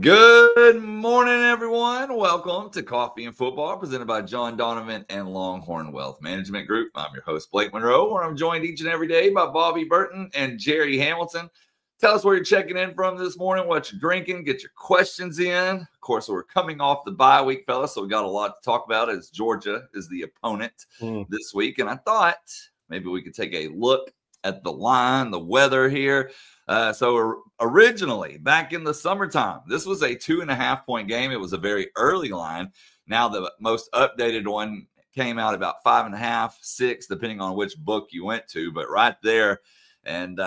Good morning, everyone. Welcome to Coffee and Football, presented by John Donovan and Longhorn Wealth Management Group. I'm your host, Blake Monroe, where I'm joined each and every day by Bobby Burton and Jerry Hamilton. Tell us where you're checking in from this morning, what you're drinking, get your questions in. Of course, we're coming off the bye week, fellas, so we got a lot to talk about as Georgia is the opponent this week. And I thought maybe we could take a look at the line, the weather here. So originally, back in the summertime, this was a 2.5-point game. It was a very early line. Now the most updated one came out about 5.5, 6, depending on which book you went to. But right there, and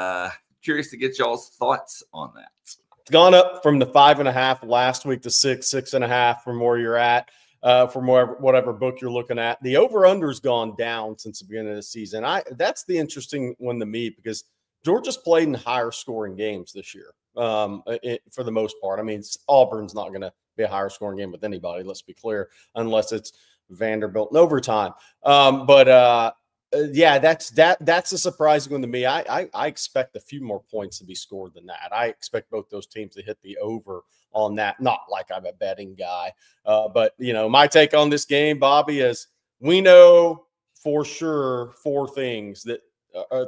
curious to get y'all's thoughts on that. It's gone up from the 5.5 last week to 6, 6.5 from where you're at, from whatever book you're looking at. The over-under's gone down since the beginning of the season. That's the interesting one to me because Georgia's played in higher scoring games this year for the most part. I mean, Auburn's not going to be a higher scoring game with anybody, let's be clear, unless it's Vanderbilt in overtime. Yeah, that's a surprising one to me. I expect a few more points to be scored than that. I expect both those teams to hit the over on that. Not like I'm a betting guy, but, you know, my take on this game, Bobby, is we know for sure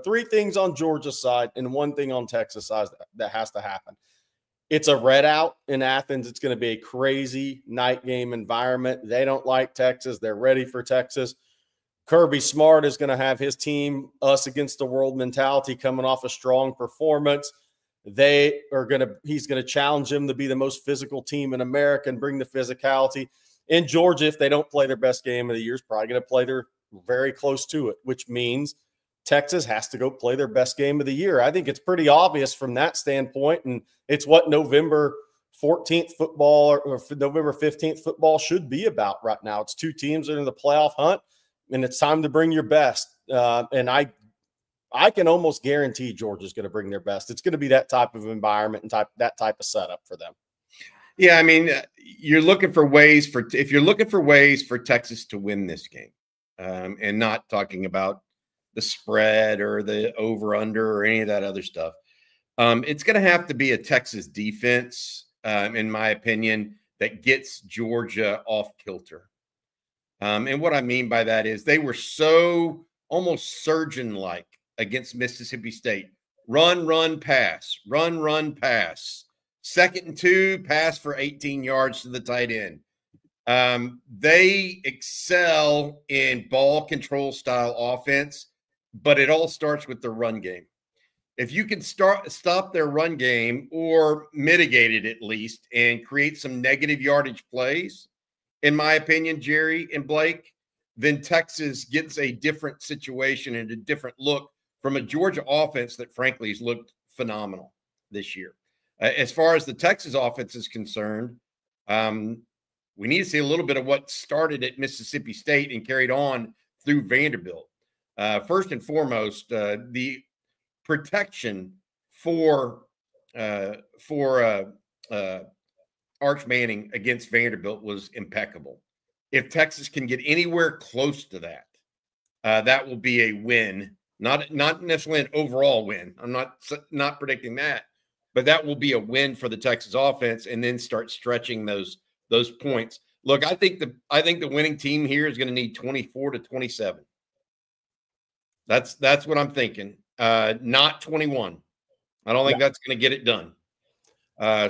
three things on Georgia's side and one thing on Texas side that has to happen. It's a red out in Athens. It's going to be a crazy night game environment. They don't like Texas. They're ready for Texas. Kirby Smart is going to have his team, us against the world mentality, coming off a strong performance. He's going to challenge them to be the most physical team in America and bring the physicality. In Georgia, if they don't play their best game of the year, is probably going to play their very close to it, which means Texas has to go play their best game of the year. I think it's pretty obvious from that standpoint, and it's what November 14th football or November 15th football should be about right now. It's two teams that are in the playoff hunt, and it's time to bring your best. And I can almost guarantee Georgia's going to bring their best. It's going to be that type of environment and that type of setup for them. Yeah, I mean, you're looking for ways if you're looking for ways for Texas to win this game, and not talking about the spread or the over-under or any of that other stuff. It's going to have to be a Texas defense, in my opinion, that gets Georgia off kilter. And what I mean by that is they were so almost surgeon-like against Mississippi State. Run, run, pass. Run, run, pass. 2nd and 2, pass for 18 yards to the tight end. They excel in ball control style offense, but it all starts with the run game. If you can stop their run game or mitigate it at least and create some negative yardage plays, in my opinion, Jerry and Blake, then Texas gets a different situation and a different look from a Georgia offense that frankly has looked phenomenal this year. As far as the Texas offense is concerned, we need to see a little bit of what started at Mississippi State and carried on through Vanderbilt. First and foremost, the protection for Arch Manning against Vanderbilt was impeccable. If Texas can get anywhere close to that, that will be a win. Not necessarily an overall win. I'm not predicting that, but that will be a win for the Texas offense, and then start stretching those points. Look, I think the winning team here is going to need 24-27. That's what I'm thinking. Not 21. I don't think that's going to get it done.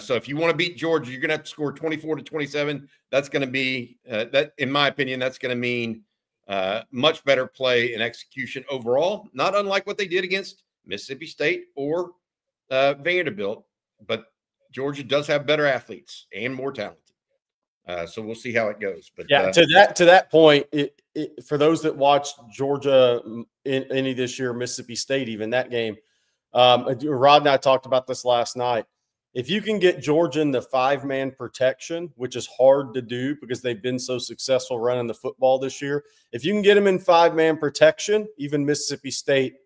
So if you want to beat Georgia, you're going to have to score 24-27. That's going to be that, in my opinion, that's going to mean much better play and execution overall. Not unlike what they did against Mississippi State or Vanderbilt, but Georgia does have better athletes and more talented. So we'll see how it goes. But yeah, to that point, for those that watched Georgia in any this year, Mississippi State, even that game, Rod and I talked about this last night. If you can get Georgia in the 5-man protection, which is hard to do because they've been so successful running the football this year, if you can get them in 5-man protection, even Mississippi State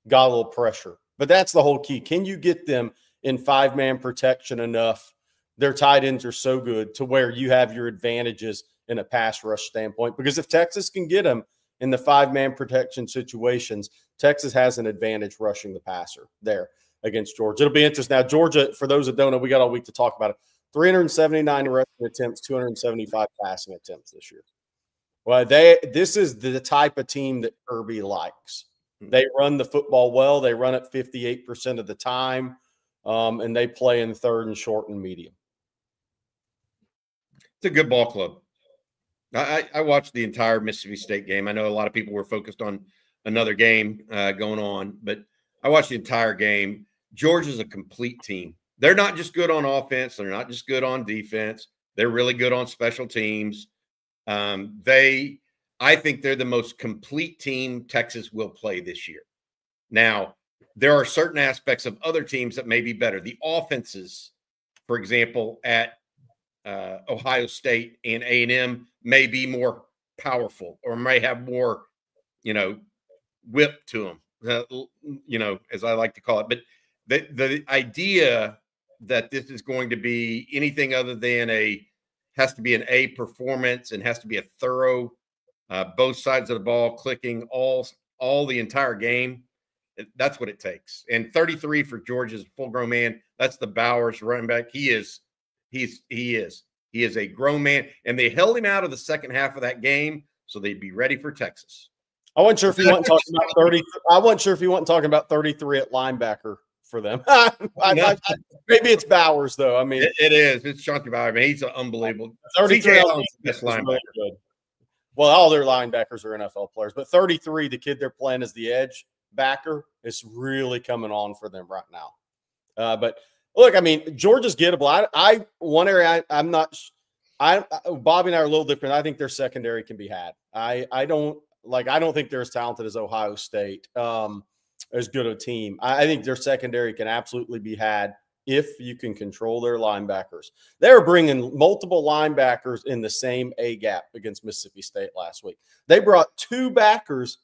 got a little pressure. But that's the whole key. Can you get them in 5-man protection enough? Their tight ends are so good to where you have your advantages in a pass rush standpoint. Because if Texas can get them in the 5-man protection situations, Texas has an advantage rushing the passer there against Georgia. It'll be interesting. Now, Georgia, for those that don't know, we got all week to talk about it. 379 rushing attempts, 275 passing attempts this year. Well, this is the type of team that Kirby likes. They run the football well. They run it 58% of the time, and they play in third and short and medium. It's a good ball club. I watched the entire Mississippi State game. I know a lot of people were focused on another game going on, but I watched the entire game. Georgia's a complete team. They're not just good on offense. They're not just good on defense. They're really good on special teams. I think they're the most complete team Texas will play this year. Now, there are certain aspects of other teams that may be better. The offenses, for example, at Ohio State and A&M may be more powerful or may have more, whip to them, as I like to call it. But the idea that this is going to be anything other than has to be an A performance and has to be a thorough, both sides of the ball clicking all the entire game. That's what it takes. And 33 for Georgia's full-grown man. That's the Bowers running back. He is a grown man, and they held him out of the second half of that game so they'd be ready for Texas. I wasn't sure if he wasn't talking about 30. I wasn't sure if he wasn't talking about 33 at linebacker for them. Maybe it's Bowers though. I mean, it is. It's Chunky Bowers. I mean, he's unbelievable. 33 best linebacker. Really, well, all their linebackers are NFL players, but 33, the kid they're playing as the edge backer, is really coming on for them right now. But look, I mean, Georgia's gettable. One area I'm not. Bobby and I are a little different. I think their secondary can be had. I don't think they're as talented as Ohio State. As good a team. I think their secondary can absolutely be had if you can control their linebackers. They're bringing multiple linebackers in the same A gap against Mississippi State last week. They brought 2 backers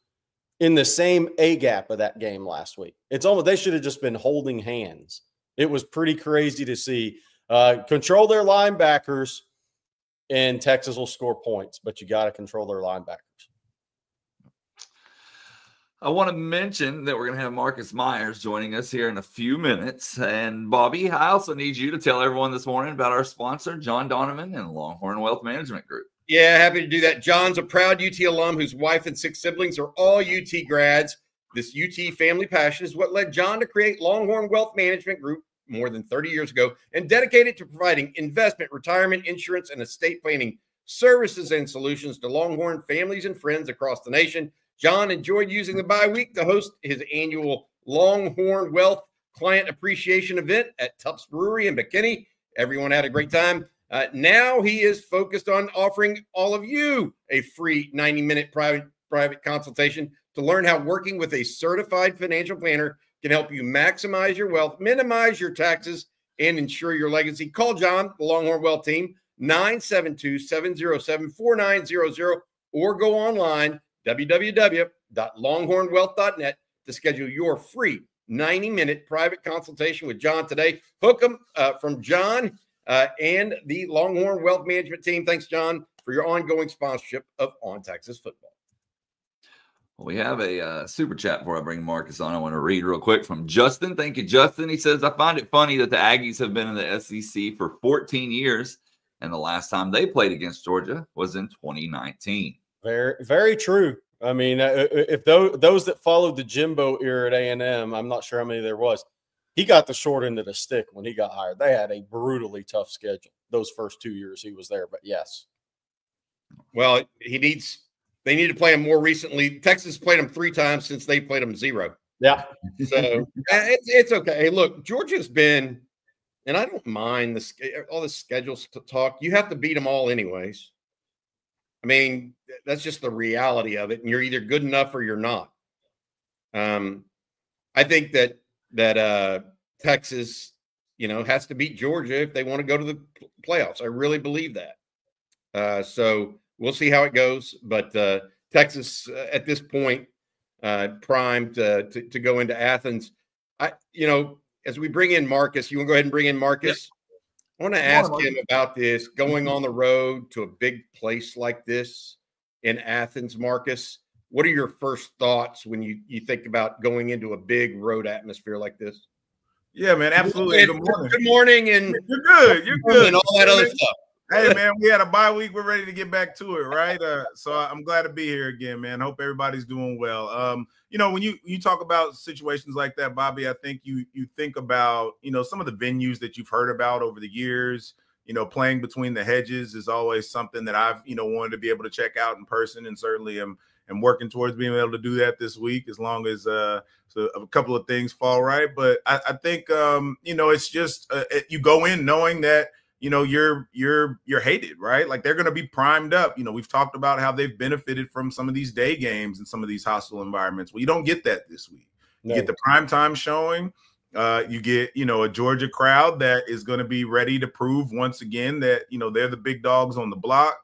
in the same A gap of that game last week. It's almost, they should have just been holding hands. It was pretty crazy to see. Control their linebackers, and Texas will score points, but you got to control their linebackers. I want to mention that we're going to have Marcus Myers joining us here in a few minutes. And Bobby, I also need you to tell everyone this morning about our sponsor, John Donovan and Longhorn Wealth Management Group. Yeah, happy to do that. John's a proud UT alum whose wife and 6 siblings are all UT grads. This UT family passion is what led John to create Longhorn Wealth Management Group more than 30 years ago and dedicated to providing investment, retirement, insurance, and estate planning services and solutions to Longhorn families and friends across the nation. John enjoyed using the bye week to host his annual Longhorn Wealth Client Appreciation event at Tufts Brewery in McKinney. Everyone had a great time. Now he is focused on offering all of you a free 90-minute private consultation to learn how working with a certified financial planner can help you maximize your wealth, minimize your taxes, and ensure your legacy. Call John, the Longhorn Wealth team, 972-707-4900, or go online, www.longhornwealth.net, to schedule your free 90-minute private consultation with John today. Hook them from John and the Longhorn Wealth Management team. Thanks, John, for your ongoing sponsorship of On Texas Football. Well, we have a super chat before I bring Marcus on. I want to read real quick from Justin. Thank you, Justin. He says, I find it funny that the Aggies have been in the SEC for 14 years, and the last time they played against Georgia was in 2019. Very, very true. I mean, if those that followed the Jimbo era at A&M, I'm not sure how many there was. He got the short end of the stick when he got hired. They had a brutally tough schedule those first 2 years he was there. But yes. Well, they need to play him more recently. Texas played him 3 times since they played him 0. Yeah. So it's okay. Hey, look, Georgia's been, and I don't mind all the schedules to talk. You have to beat them all anyways. I mean, that's just the reality of it. And you're either good enough or you're not. I think that Texas, has to beat Georgia if they want to go to the playoffs. I really believe that. So we'll see how it goes. But Texas at this point, primed to go into Athens. As we bring in Marcus, you want to go ahead and bring in Marcus? I want to ask him about this going on the road to a big place like this in Athens, Marcus. What are your first thoughts when you think about going into a big road atmosphere like this? Yeah, man, absolutely. Good morning. Good morning, and you're good. You're good, and all that other stuff. Hey, man, we had a bye week. We're ready to get back to it, right? So I'm glad to be here again, man. Hope everybody's doing well. When you talk about situations like that, Bobby, I think you think about, some of the venues that you've heard about over the years. Playing between the hedges is always something that I've, wanted to be able to check out in person, and certainly am working towards being able to do that this week, as long as so a couple of things fall right. But I think, it's just you go in knowing that, you're hated, right? Like, they're going to be primed up. We've talked about how they've benefited from some of these day games and some of these hostile environments. Well, you don't get that this week. You get the primetime showing. You get, a Georgia crowd that is going to be ready to prove once again that, they're the big dogs on the block,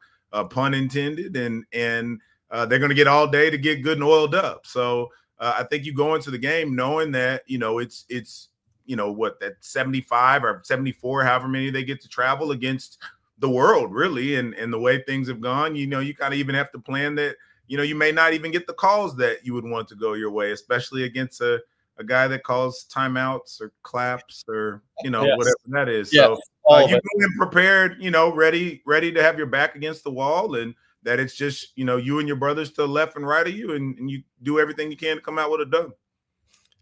pun intended, and they're going to get all day to get good and oiled up. So I think you go into the game knowing that, it's that 75 or 74, however many they get to travel against the world, really. And the way things have gone, you kind of even have to plan that, you may not even get the calls that you would want to go your way, especially against a guy that calls timeouts or claps or, whatever that is. Yes. So you go in prepared, ready to have your back against the wall, and that it's just, you and your brothers to the left and right of you, and you do everything you can to come out with a dub.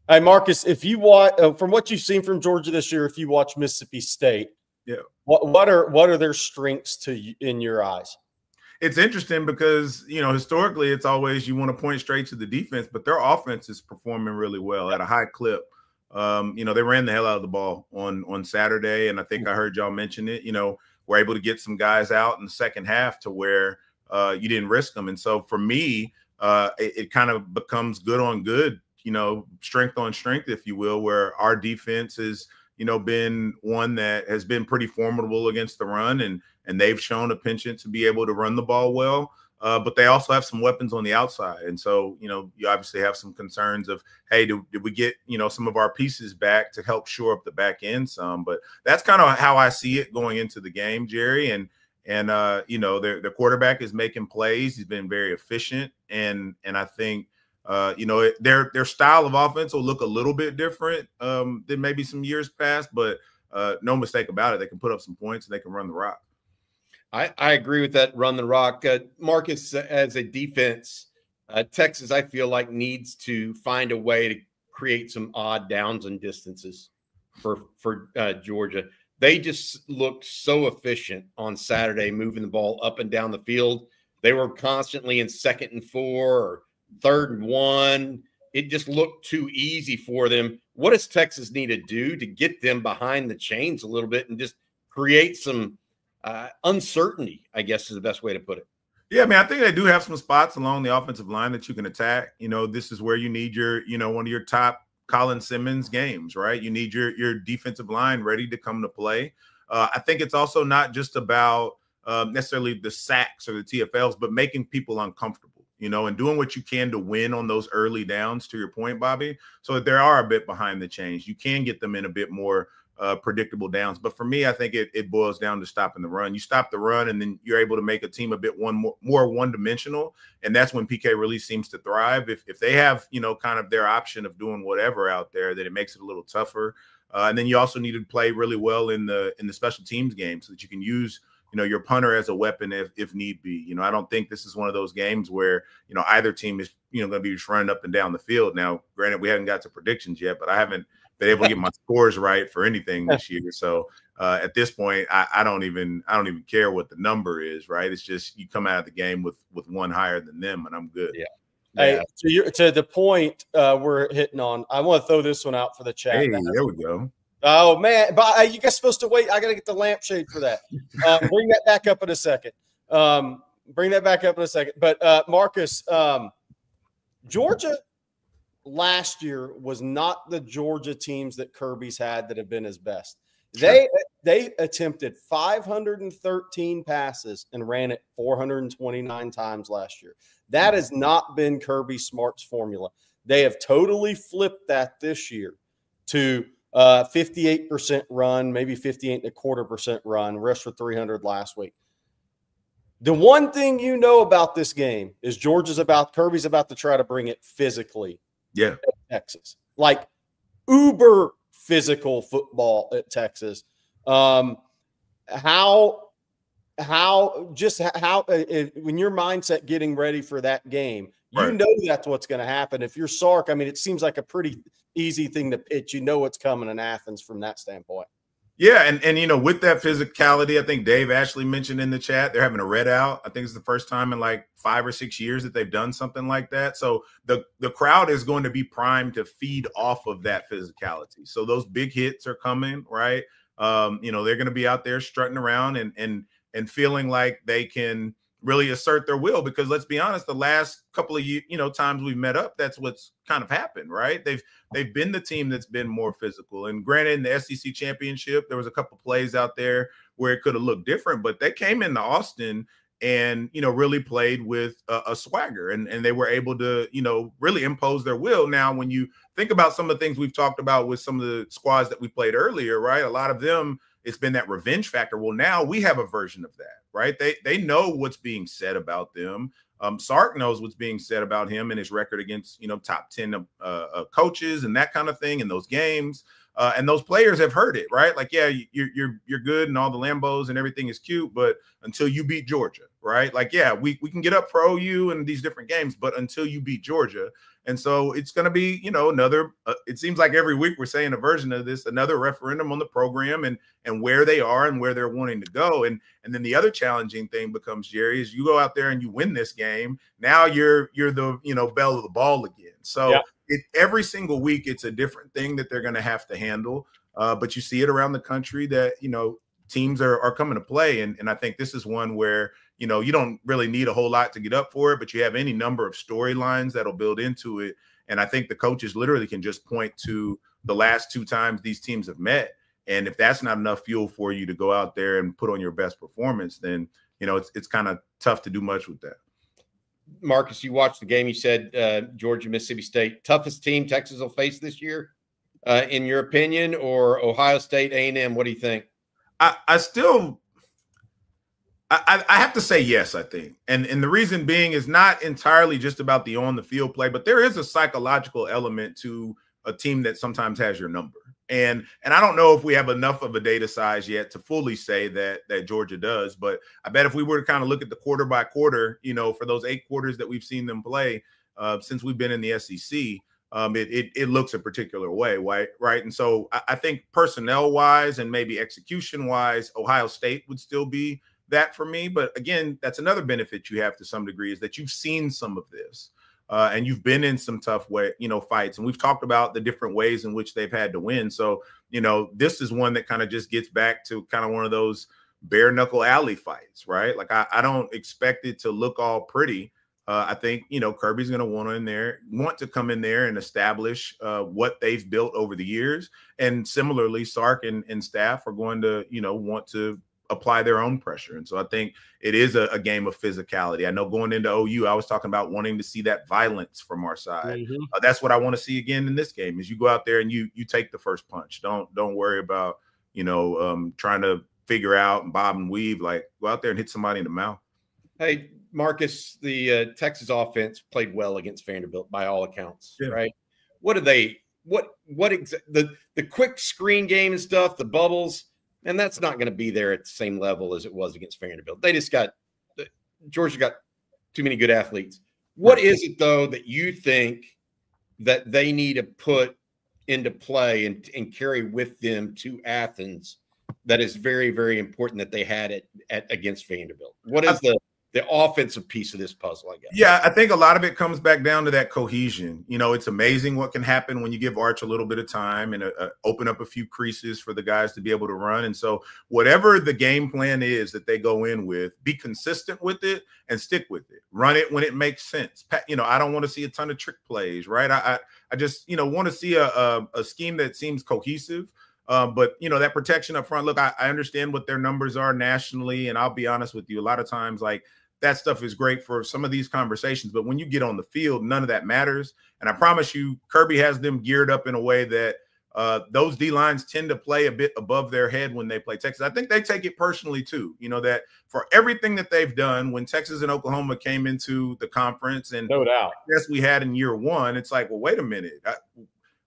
Hey, Marcus, if you watch from what you've seen from Georgia this year, if you watch Mississippi State, what are their strengths in your eyes? It's interesting because, historically it's always you want to point straight to the defense, but their offense is performing really well at a high clip. They ran the hell out of the ball on Saturday, and I think I heard y'all mention it. We're able to get some guys out in the second half to where you didn't risk them. And so for me, it kind of becomes good on good, strength on strength, if you will, where our defense has, been one that has been pretty formidable against the run, and they've shown a penchant to be able to run the ball well. But they also have some weapons on the outside. And so, you obviously have some concerns of, hey, did we get, some of our pieces back to help shore up the back end some? But that's kind of how I see it going into the game, Jerry. And their quarterback is making plays. He's been very efficient. And I think, their style of offense will look a little bit different than maybe some years past, but no mistake about it. They can put up some points and they can run the rock. I agree with that. Run the rock. Marcus, as a defense, Texas, I feel like, needs to find a way to create some odd downs and distances for Georgia. They just looked so efficient on Saturday, moving the ball up and down the field. They were constantly in 2nd and 4 or 3rd and 1. It just looked too easy for them. What does Texas need to do to get them behind the chains a little bit and just create some uncertainty, I guess is the best way to put it? Yeah, I mean, I think they do have some spots along the offensive line that you can attack. This is where you need your, one of your top Colin Simmons games, right? You need your defensive line ready to come to play. I think it's also not just about necessarily the sacks or the TFLs, but making people uncomfortable, and doing what you can to win on those early downs, to your point, Bobby, so that they are a bit behind the chains. You can get them in a bit more predictable downs. But for me, I think it boils down to stopping the run. You stop the run, and then you're able to make a team a bit more one-dimensional, and that's when PK really seems to thrive. If they have, kind of their option of doing whatever out there, then it makes it a little tougher. And then you also need to play really well in the special teams game so that you can use your punter as a weapon if need be. I don't think this is one of those games where, either team is, going to be just running up and down the field. Now, granted, we haven't got to predictions yet, but I haven't been able to get my scores right for anything this year. So at this point, I don't even care what the number is, right? It's just you come out of the game with one higher than them, and I'm good. Yeah. Hey, to the point we're hitting on, I want to throw this one out for the chat. Hey, there we go. Oh, man. But you guys supposed to wait. I got to get the lampshade for that. Bring that back up in a second. But, Marcus, Georgia last year was not the Georgia teams that Kirby's had that have been his best. Sure. They attempted 513 passes and ran it 429 times last year. That has not been Kirby Smart's formula. They have totally flipped that this year to 58% run, maybe 58.25% run, rest for 300 last week. The one thing about this game is Kirby's about to try to bring it physically. Yeah. Texas. Like uber physical football at Texas. When your mindset getting ready for that game, you know that's what's going to happen. If you're Sark, I mean, it seems like a pretty easy thing to pitch. You know what's coming in Athens from that standpoint. Yeah, and with that physicality, I think Dave Ashley mentioned in the chat, they're having a red out. I think it's the first time in like 5 or 6 years that they've done something like that. So the crowd is going to be primed to feed off of that physicality. So those big hits are coming, right? They're going to be out there strutting around and feeling like they can really assert their will, because let's be honest, the last couple of times we've met up, that's what's kind of happened, right? They've been the team that's been more physical. And granted, in the SEC championship, there was a couple plays out there where it could have looked different, but they came into Austin and really played with a swagger, and they were able to really impose their will. Now, when you think about some of the things we've talked about with some of the squads that we played earlier, right? A lot of them, it's been that revenge factor. Well, now we have a version of that, right? They know what's being said about them. Sark knows what's being said about him and his record against top 10 coaches and that kind of thing in those games. And those players have heard it, right? Like, yeah, you're good and all the Lambos and everything is cute, but until you beat Georgia, right? Like, yeah, we can get up for OU in these different games, but until you beat Georgia. And so it's going to be, another, it seems like every week we're saying a version of this, another referendum on the program and where they are and where they're wanting to go. And then the other challenging thing becomes, Jerry, is you go out there and you win this game. Now you're the, belle of the ball again. So yeah. Every single week, it's a different thing that they're going to have to handle. But you see it around the country that, teams are coming to play. And I think this is one where, you don't really need a whole lot to get up for it, but you have any number of storylines that'll build into it. And I think the coaches literally can just point to the last 2 times these teams have met. And if that's not enough fuel for you to go out there and put on your best performance, then, it's kind of tough to do much with that. Marcus, you watched the game. You said Georgia, Mississippi State, toughest team Texas will face this year, in your opinion, or Ohio State, A&M? What do you think? I have to say yes, I think. And the reason being is not entirely just about the on the field play, but there is a psychological element to a team that sometimes has your number. And I don't know if we have enough of a data size yet to fully say that Georgia does, but I bet if we were to kind of look at the quarter by quarter, for those 8 quarters that we've seen them play since we've been in the SEC, it looks a particular way, right? And so I think personnel wise and maybe execution wise, Ohio State would still be that for me. But again, that's another benefit you have to some degree, is that you've seen some of this and you've been in some tough fights. And we've talked about the different ways in which they've had to win. So, this is one that kind of just gets back to kind of one of those bare knuckle alley fights, right? Like I don't expect it to look all pretty. I think, Kirby's going to want to come in there and establish what they've built over the years. And similarly, Sark and staff are going to, want to apply their own pressure. And so I think it is a game of physicality. I know going into OU, I was talking about wanting to see that violence from our side. Mm-hmm. That's what I want to see again in this game, is you go out there and you take the first punch. Don't worry about, trying to figure out and bob and weave. Like, go out there and hit somebody in the mouth. Hey, Marcus, the Texas offense played well against Vanderbilt by all accounts, right? What do they, the quick screen game and stuff, the bubbles, and that's not going to be there at the same level as it was against Vanderbilt. Georgia got too many good athletes. What is it, though, that you think that they need to put into play and carry with them to Athens that is very, very important that they had it against Vanderbilt? What is the offensive piece of this puzzle, I guess? Yeah, I think a lot of it comes back down to that cohesion. It's amazing what can happen when you give Arch a little bit of time and open up a few creases for the guys to be able to run. And so whatever the game plan is that they go in with, be consistent with it and stick with it. Run it when it makes sense. I don't want to see a ton of trick plays, right? I just, want to see a scheme that seems cohesive. But, that protection up front, look, I understand what their numbers are nationally. And I'll be honest with you, a lot of times, like, that stuff is great for some of these conversations. But when you get on the field, none of that matters. And I promise you, Kirby has them geared up in a way that those D-lines tend to play a bit above their head when they play Texas. I think they take it personally, too, that for everything that they've done when Texas and Oklahoma came into the conference, and no doubt, yes, we had in year 1, it's like, well, wait a minute.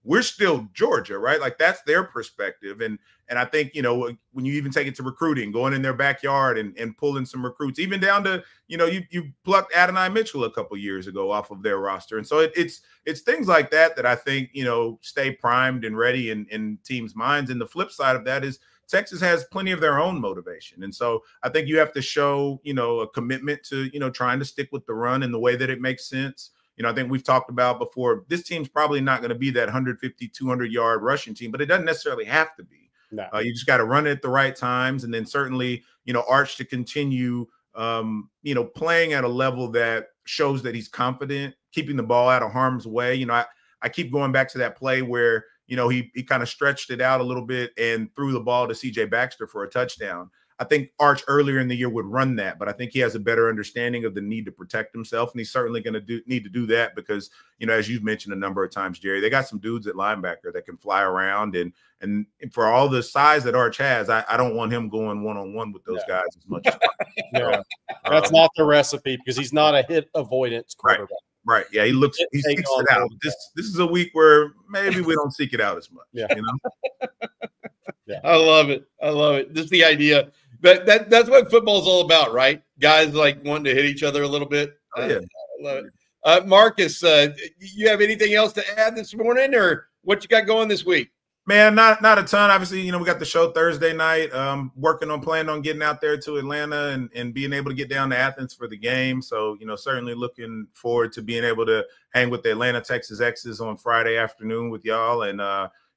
we're still Georgia, right? Like that's their perspective. And I think, you know, when you even take it to recruiting, going in their backyard and pulling some recruits, even down to, you know, you plucked Adonai Mitchell a couple years ago off of their roster. And so it's things like that I think, you know, stay primed and ready in teams' minds. And the flip side of that is Texas has plenty of their own motivation. And so I think you have to show, you know, a commitment to, you know, trying to stick with the run in the way that it makes sense. You know, I think we've talked about before, this team's probably not going to be that 150, 200-yard rushing team, but it doesn't necessarily have to be. No. You just got to run it at the right times. And then certainly, you know, Arch to continue, you know, playing at a level that shows that he's confident, keeping the ball out of harm's way. You know, I keep going back to that play where, you know, he kind of stretched it out a little bit and threw the ball to C.J. Baxter for a touchdown. I think Arch earlier in the year would run that, but I think he has a better understanding of the need to protect himself, and he's certainly going to need to do that because, you know, as you've mentioned a number of times, Jerry, they got some dudes at linebacker that can fly around, and for all the size that Arch has, I don't want him going one-on-one with those guys as much as possible. Yeah, that's not the recipe because he's not a hit avoidance quarterback. Right. Yeah, he seeks it out. This is a week where maybe we don't seek it out as much. Yeah. You know? Yeah. I love it. I love it. Just the idea. But that's what football's all about, right? Guys like wanting to hit each other a little bit. Oh, yeah. I love it. Marcus, you have anything else to add this morning or what you got going this week? Man, not a ton. Obviously, you know, we got the show Thursday night. Planning on getting out there to Atlanta and being able to get down to Athens for the game. So, you know, certainly looking forward to being able to hang with the Atlanta Texas X's on Friday afternoon with y'all. And,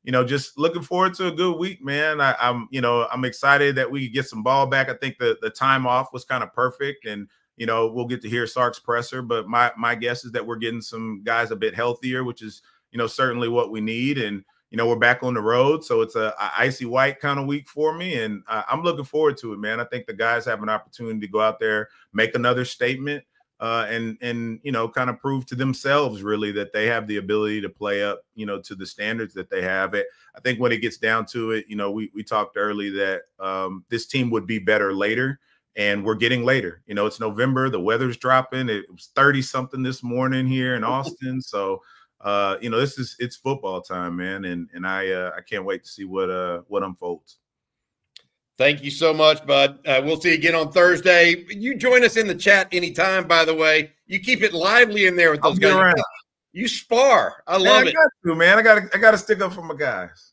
you know, just looking forward to a good week, man. I'm excited that we get some ball back. I think the time off was kind of perfect. And, you know, we'll get to hear Sark's presser. But my guess is that we're getting some guys a bit healthier, which is, you know, certainly what we need. And, you know, we're back on the road, so it's a icy white kind of week for me, and I'm looking forward to it, man. I think the guys have an opportunity to go out there, make another statement, and you know, kind of prove to themselves really that they have the ability to play up, you know, to the standards that they have. I think when it gets down to it, you know, we talked early that this team would be better later, and we're getting later. You know, it's November, the weather's dropping. It was 30-something this morning here in Austin, so. You know, it's football time, man, and I can't wait to see what unfolds. Thank you so much, bud. We'll see you again on Thursday. You join us in the chat anytime, by the way. You keep it lively in there with those guys. You spar. I love it. Man. I got to stick up for my guys.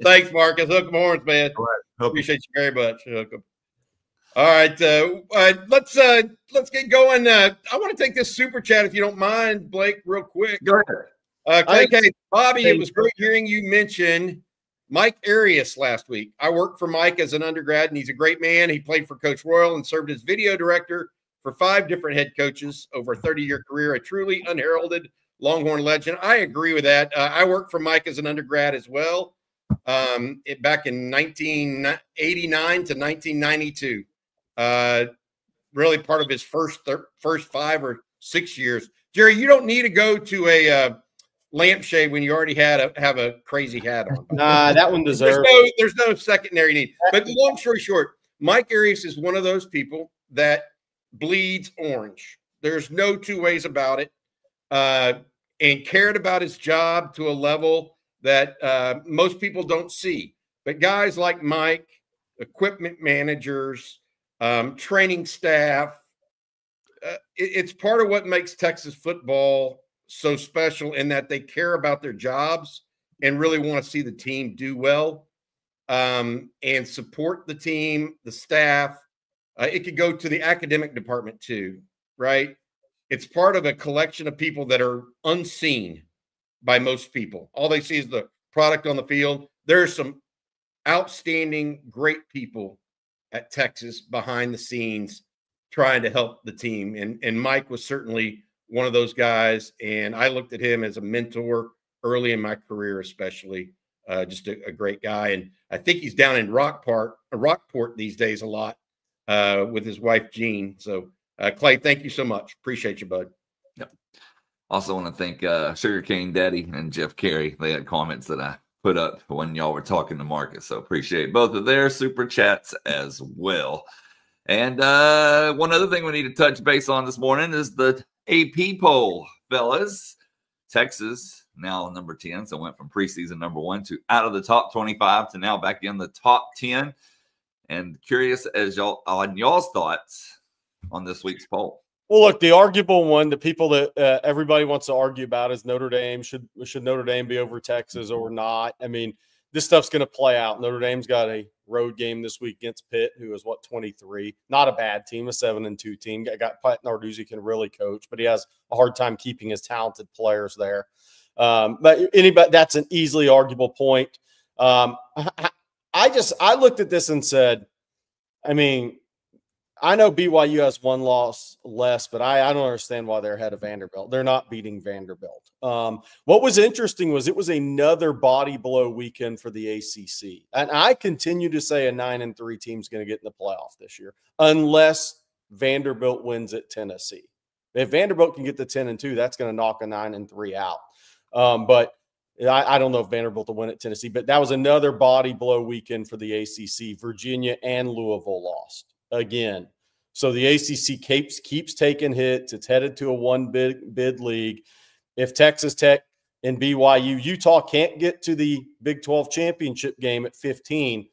Thanks, Marcus. Hook 'em horns, man. All right. Appreciate you very much. Hook 'em. All right, let's get going. I want to take this super chat, if you don't mind, Blake, real quick. Go ahead. KK, Bobby, it was great hearing you mention Mike Arias last week. I worked for Mike as an undergrad, and he's a great man. He played for Coach Royal and served as video director for 5 different head coaches over a 30-year career, a truly unheralded Longhorn legend. I agree with that. I worked for Mike as an undergrad as well, back in 1989 to 1992. Really part of his first 5 or 6 years. Jerry, you don't need to go to a lampshade when you already have a crazy hat on. Nah, that one deserves. There's no secondary need. But long story short, Mike Arias is one of those people that bleeds orange. There's no two ways about it. And cared about his job to a level that most people don't see. But guys like Mike, equipment managers, training staff, it's part of what makes Texas football so special in that they care about their jobs and really want to see the team do well, and support the team, the staff. It could go to the academic department too, right? It's part of a collection of people that are unseen by most people. All they see is the product on the field. There are some outstanding, great people at Texas behind the scenes trying to help the team. And Mike was certainly one of those guys. And I looked at him as a mentor early in my career, especially. Just a great guy. And I think he's down in Rockport these days a lot with his wife, Jean. So, Clay, thank you so much. Appreciate you, bud. Yep. Also want to thank Sugarcane Daddy and Jeff Carey. They had comments that I put up when y'all were talking to Marcus. So appreciate both of their super chats as well. And one other thing we need to touch base on this morning is the AP poll, fellas. Texas now number 10. So went from preseason number 1 to out of the top 25 to now back in the top 10. And curious as y'all's thoughts on this week's poll. Well, look, the arguable one, the people that everybody wants to argue about is Notre Dame. Should Notre Dame be over Texas or not? I mean, this stuff's going to play out. Notre Dame's got a road game this week against Pitt, who is 23. Not a bad team, a 7-2 team. Got Pat Narduzzi can really coach, but he has a hard time keeping his talented players there. But that's an easily arguable point. I looked at this and said, I mean, I know BYU has one loss less, but I don't understand why they're ahead of Vanderbilt. They're not beating Vanderbilt. What was interesting was it was another body blow weekend for the ACC. And I continue to say a 9-3 team is going to get in the playoff this year, unless Vanderbilt wins at Tennessee. If Vanderbilt can get to 10-2, that's going to knock a 9-3 out. But I don't know if Vanderbilt will win at Tennessee, but that was another body blow weekend for the ACC. Virginia and Louisville lost again. So the ACC keeps taking hits. It's headed to a one bid league. If Texas Tech and BYU, Utah can't get to the Big 12 championship game at 15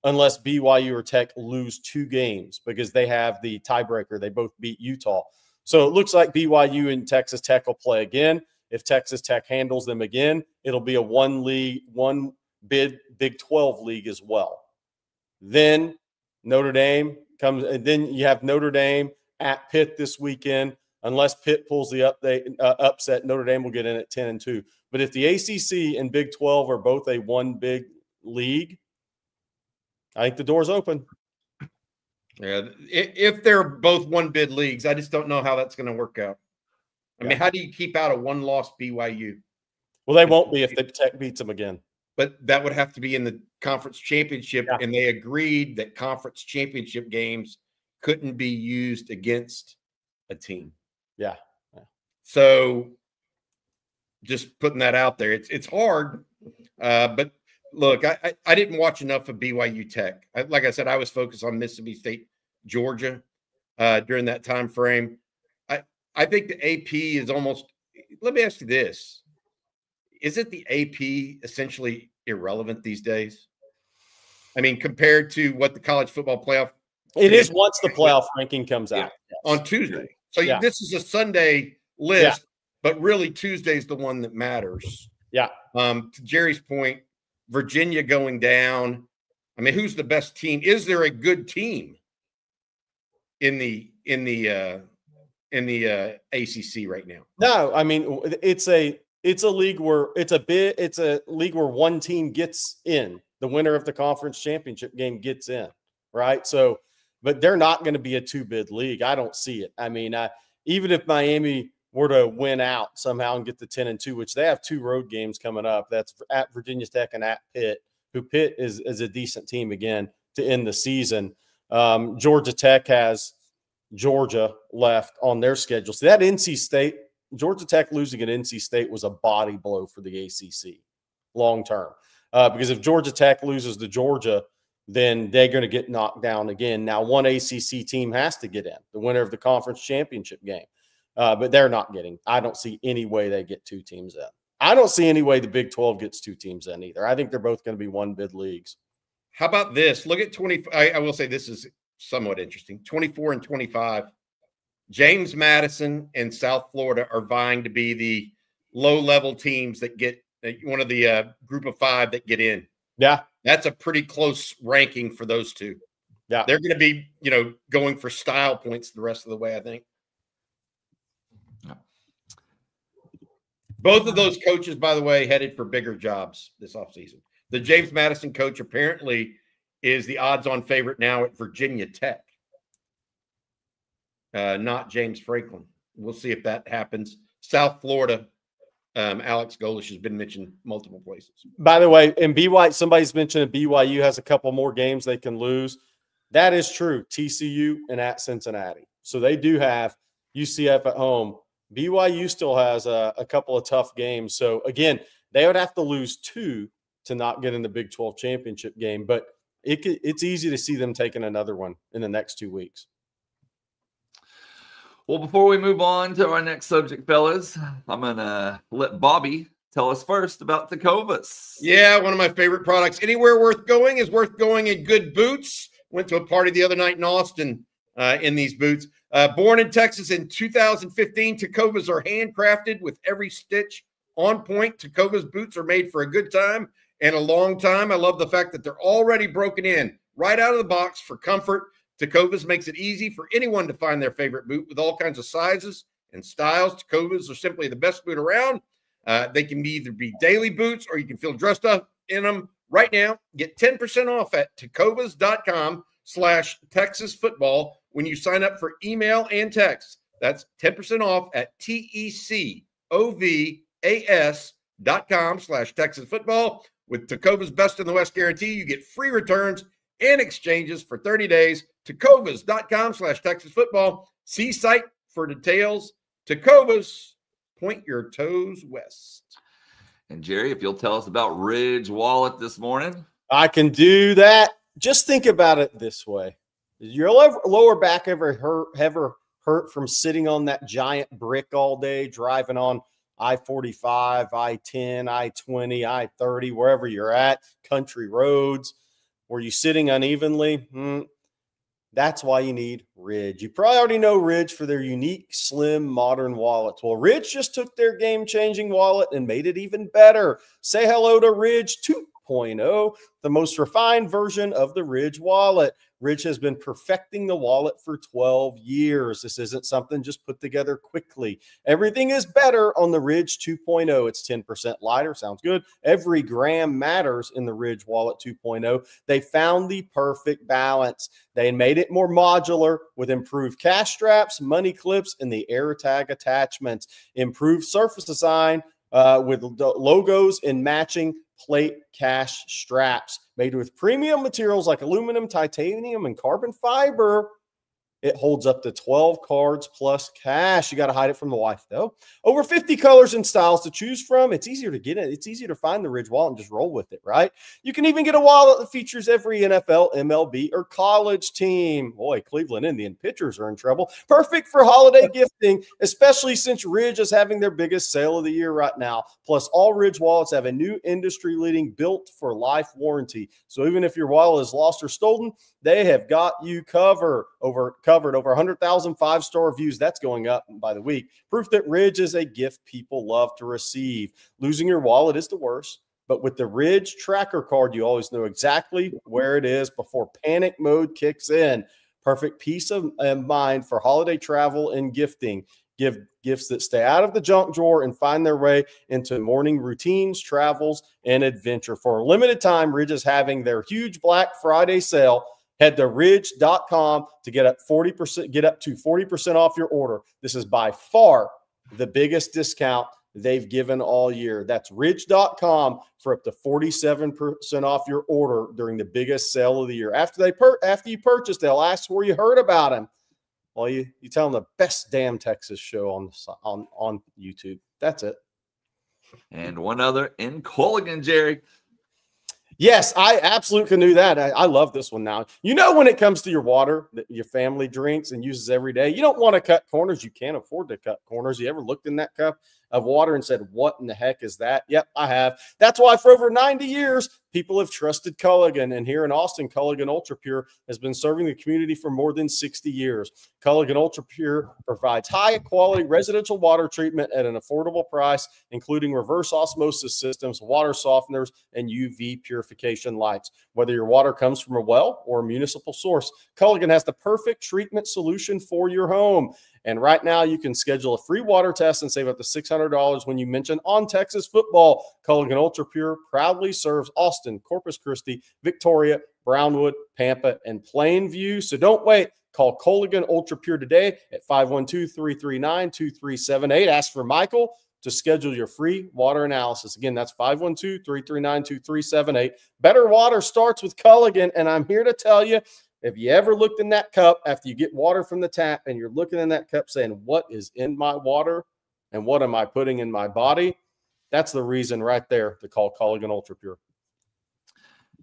unless BYU or Tech lose 2 games because they have the tiebreaker. They both beat Utah. So it looks like BYU and Texas Tech will play again. If Texas Tech handles them again, it'll be a one bid Big 12 league as well. Then Notre Dame comes, and then you have Notre Dame at Pitt this weekend. Unless Pitt pulls the upset, Notre Dame will get in at 10-2. But if the ACC and Big 12 are both a one big league, I think the door's open. Yeah, if they're both one bid leagues, I just don't know how that's going to work out. I mean, how do you keep out a one-loss BYU? Well, they won't be if the Tech beats them again. But that would have to be in the conference championship, and they agreed that conference championship games couldn't be used against a team. Yeah. So just putting that out there, it's hard. But look, I didn't watch enough of BYU Tech. Like I said, I was focused on Mississippi State, Georgia during that time frame. I think the AP is almost – let me ask you this. Isn't the AP essentially irrelevant these days? I mean, compared to what the college football playoff – It is once the playoff ranking comes out. Yes. On Tuesday. So this is a Sunday list, but really Tuesday's the one that matters. Yeah. To Jerry's point, Virginia going down. I mean, who's the best team? Is there a good team in the ACC right now? No, I mean it's a league where one team gets in. The winner of the conference championship game gets in, right? So, but they're not going to be a 2-bid league. I don't see it. I mean, even if Miami were to win out somehow and get the 10-2, which they have 2 road games coming up, that's at Virginia Tech and at Pitt, who Pitt is a decent team again to end the season. Georgia Tech has Georgia left on their schedule. So that NC State, Georgia Tech losing at NC State was a body blow for the ACC long term. Because if Georgia Tech loses to Georgia, then they're going to get knocked down again. Now, one ACC team has to get in, the winner of the conference championship game. But they're not getting – I don't see any way they get 2 teams in. I don't see any way the Big 12 gets 2 teams in either. I think they're both going to be one-bid leagues. How about this? Look at 20 – I will say this is somewhat interesting. 24 and 25. James Madison and South Florida are vying to be the low-level teams that get one of the group of 5 that get in. Yeah. That's a pretty close ranking for those 2. Yeah. They're going to be, going for style points the rest of the way, I think. Yeah. Both of those coaches, by the way, headed for bigger jobs this offseason. The James Madison coach apparently is the odds-on favorite now at Virginia Tech, not James Franklin. We'll see if that happens. South Florida, Alex Golish has been mentioned multiple places. By the way, and BYU, somebody's mentioned that BYU has a couple more games they can lose. That is true. TCU and at Cincinnati. So they do have UCF at home. BYU still has a couple of tough games. So, again, they would have to lose 2 to not get in the Big 12 championship game. But it's easy to see them taking another one in the next 2 weeks. Well, before we move on to our next subject, fellas, I'm going to let Bobby tell us first about Tecovas. Yeah, one of my favorite products. Anywhere worth going is worth going in good boots. Went to a party the other night in Austin in these boots. Born in Texas in 2015, Tecovas are handcrafted with every stitch on point. Tecovas boots are made for a good time and a long time. I love the fact that they're already broken in right out of the box for comfort. Tecovas makes it easy for anyone to find their favorite boot with all kinds of sizes and styles. Tecovas are simply the best boot around. They can either be daily boots or you can feel dressed up in them right now. Get 10% off at tecovas.com/Texas football when you sign up for email and text. That's 10% off at TECOVAS.com/Texas football. With Tecovas Best in the West guarantee, you get free returns and exchanges for 30 days. Tecovas.com/Texas football. See site for details. Tecovas, point your toes west. And Jerry, if you'll tell us about Ridge Wallet this morning. I can do that. Just think about it this way. Is your lower back ever hurt from sitting on that giant brick all day, driving on I-45, I-10, I-20, I-30, wherever you're at, country roads? Were you sitting unevenly? That's why you need Ridge. You probably already know Ridge for their unique, slim, modern wallets. Well, Ridge just took their game-changing wallet and made it even better. Say hello to Ridge 2.0, the most refined version of the Ridge wallet. Ridge has been perfecting the wallet for 12 years. This isn't something just put together quickly. Everything is better on the Ridge 2.0. It's 10% lighter. Sounds good. Every gram matters in the Ridge Wallet 2.0. They found the perfect balance. They made it more modular with improved cash straps, money clips, and the AirTag attachments. Improved surface design with logos and matching plate cash straps made with premium materials like aluminum, titanium, and carbon fiber. It holds up to 12 cards plus cash. You got to hide it from the wife, though. Over 50 colors and styles to choose from. It's easier to get it. It's easier to find the Ridge wallet and just roll with it, right? You can even get a wallet that features every NFL, MLB, or college team. Boy, Cleveland Indian pitchers are in trouble. Perfect for holiday gifting, especially since Ridge is having their biggest sale of the year right now. Plus, all Ridge wallets have a new industry-leading built-for-life warranty. So even if your wallet is lost or stolen, they have got you covered. Over 100,000 five-star reviews. That's going up by the week. Proof that Ridge is a gift people love to receive. Losing your wallet is the worst, but with the Ridge tracker card, you always know exactly where it is before panic mode kicks in. Perfect peace of mind for holiday travel and gifting. Give gifts that stay out of the junk drawer and find their way into morning routines, travels, and adventure. For a limited time, Ridge is having their huge Black Friday sale. Head to ridge.com to get up to 40% off your order. This is by far the biggest discount they've given all year. That's ridge.com for up to 47% off your order during the biggest sale of the year. After you purchase, they'll ask where you heard about them. Well, you tell them the best damn Texas show on YouTube. That's it. And one other in Culligan, Jerry. Yes, I absolutely can do that. I love this one now. You know, when it comes to your water that your family drinks and uses every day, you don't want to cut corners. You can't afford to cut corners. You ever looked in that cup of water and said, what in the heck is that? Yep, I have. That's why for over 90 years, people have trusted Culligan. And here in Austin, Culligan Ultrapure has been serving the community for more than 60 years. Culligan Ultrapure provides high-quality residential water treatment at an affordable price, including reverse osmosis systems, water softeners, and UV purification lights. Whether your water comes from a well or a municipal source, Culligan has the perfect treatment solution for your home. And right now, you can schedule a free water test and save up to $600 when you mention On Texas Football. Culligan Ultrapure proudly serves Austin, Corpus Christi, Victoria, Brownwood, Pampa, and Plainview. So don't wait. Call Culligan Ultrapure today at 512-339-2378. Ask for Michael to schedule your free water analysis. Again, that's 512-339-2378. Better water starts with Culligan, and I'm here to tell you, if you ever looked in that cup after you get water from the tap and you're looking in that cup saying, what is in my water and what am I putting in my body? That's the reason right there to call Culligan Ultrapure.